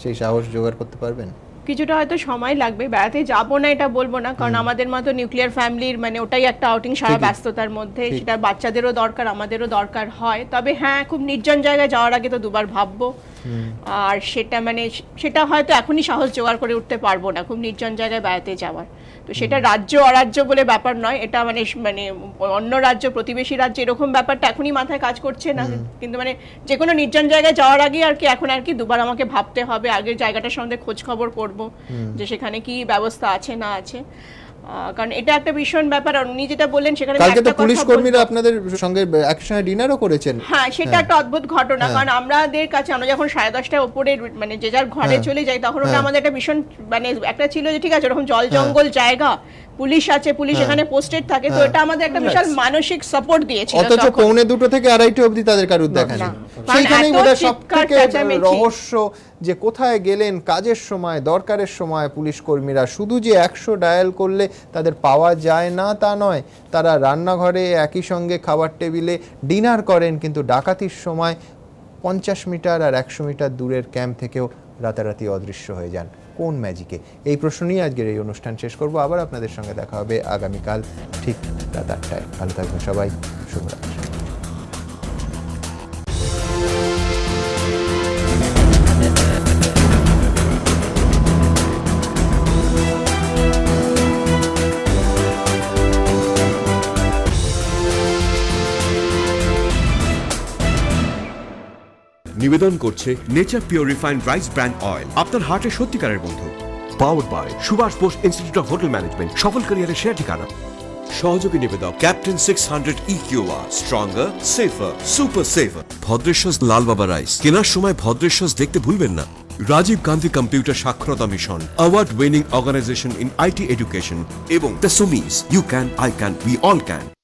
সেই সাহস জোগাড় করতে পারবেন? কিছুটা হয়তো সময় লাগবে, বেড়াতে যাবো না এটা বলবো না, কারণ আমাদের মতো নিউক্লিয়ার ফ্যামিলির ওটাই একটা আউটিং সারা ব্যস্ততার মধ্যে, সেটা বাচ্চাদেরও দরকার, আমাদেরও দরকার হয়। তবে হ্যাঁ, খুব নির্জন জায়গায় যাওয়ার আগে তো দুবার ভাববো, আর সেটা হয়তো এখনই সাহস জোগাড় করে উঠতে পারবো না, খুব নির্জন জায়গায় বেড়াতে যাওয়ার। তো সেটা রাজ্য অরাজ্য বলে ব্যাপার নয়, এটা অন্য রাজ্য, প্রতিবেশী রাজ্য, এরকম ব্যাপারটা এখনই মাথায় কাজ করছে না, কিন্তু যে কোনো নির্জন জায়গায় যাওয়ার আগে এখন দুবার আমাকে ভাবতে হবে, আগে জায়গাটার সম্বন্ধে খোঁজ খবর করবো যে সেখানে কি ব্যবস্থা আছে না আছে, কারণ এটা একটা ভীষণ ব্যাপার। আর উনি যেটা বললেন সেখানে কালকে তো পুলিশ কর্মীরা আপনাদের সঙ্গে একসঙ্গে ডিনারও করেছেন। হ্যাঁ, সেটা একটা অদ্ভুত ঘটনা, কারণ আমাদের কাছে আমরা যখন 10:30টার উপরে যে যার ঘরে চলে যাই, তখন ওটা আমাদের একটা ভীষণ একটা ছিল যে ঠিক আছে, ওরকম জল জঙ্গল জায়গা, পুলিশ আছে, পুলিশ এখানে পোস্টেড থাকে, তো এটা আমাদের একটা বিশাল মানসিক সাপোর্ট দিয়েছিল। অথচ 2:45 থেকে 2:30 অবধি তাদের কারুর দেখা নেই। সেইখানেই বোধহয় সবথেকে রহস্য যে কোথায় গেলেন কাজের সময়, দরকারের সময় পুলিশ কর্মীরা। শুধু যে 100 ডায়াল করলে তাদের পাওয়া যায় না তা নয়, তারা রান্নাঘরে একই সঙ্গে খাবার টেবিলে ডিনার করেন, কিন্তু ডাকাতির সময় 50 মিটার আর 100 মিটার দূরের ক্যাম্প থেকেও রাতারাতি অদৃশ্য হয়ে যান। কোন ম্যাজিকে? এই প্রশ্ন নিয়ে আজকের এই অনুষ্ঠান শেষ করব। আবার আপনাদের সঙ্গে দেখা হবে আগামীকাল ঠিক রাত 8টায়। ভালো থাকবেন সবাই, শুভরাত্রি। নিবেদন করছে nature pure refined rice brand oil, আপনার হার্টের সত্যিকারের বন্ধু। Powered by Subhash Bose institute of hotel management, সফল ক্যারিয়ারের সেরা ঠিকানা। সহযোগী নিবেদক captain 600 EQR, stronger, safer, super safer. Bhadreshwar Lal Baba rice, কেনার সময় ভদ্রেশ্বর দেখতে ভুলবেন না। রাজীব গান্ধী কম্পিউটার সাক্ষরতা mission, award winning organisation in IT education এবং দ্য সুমিস, you can, I can, we all can.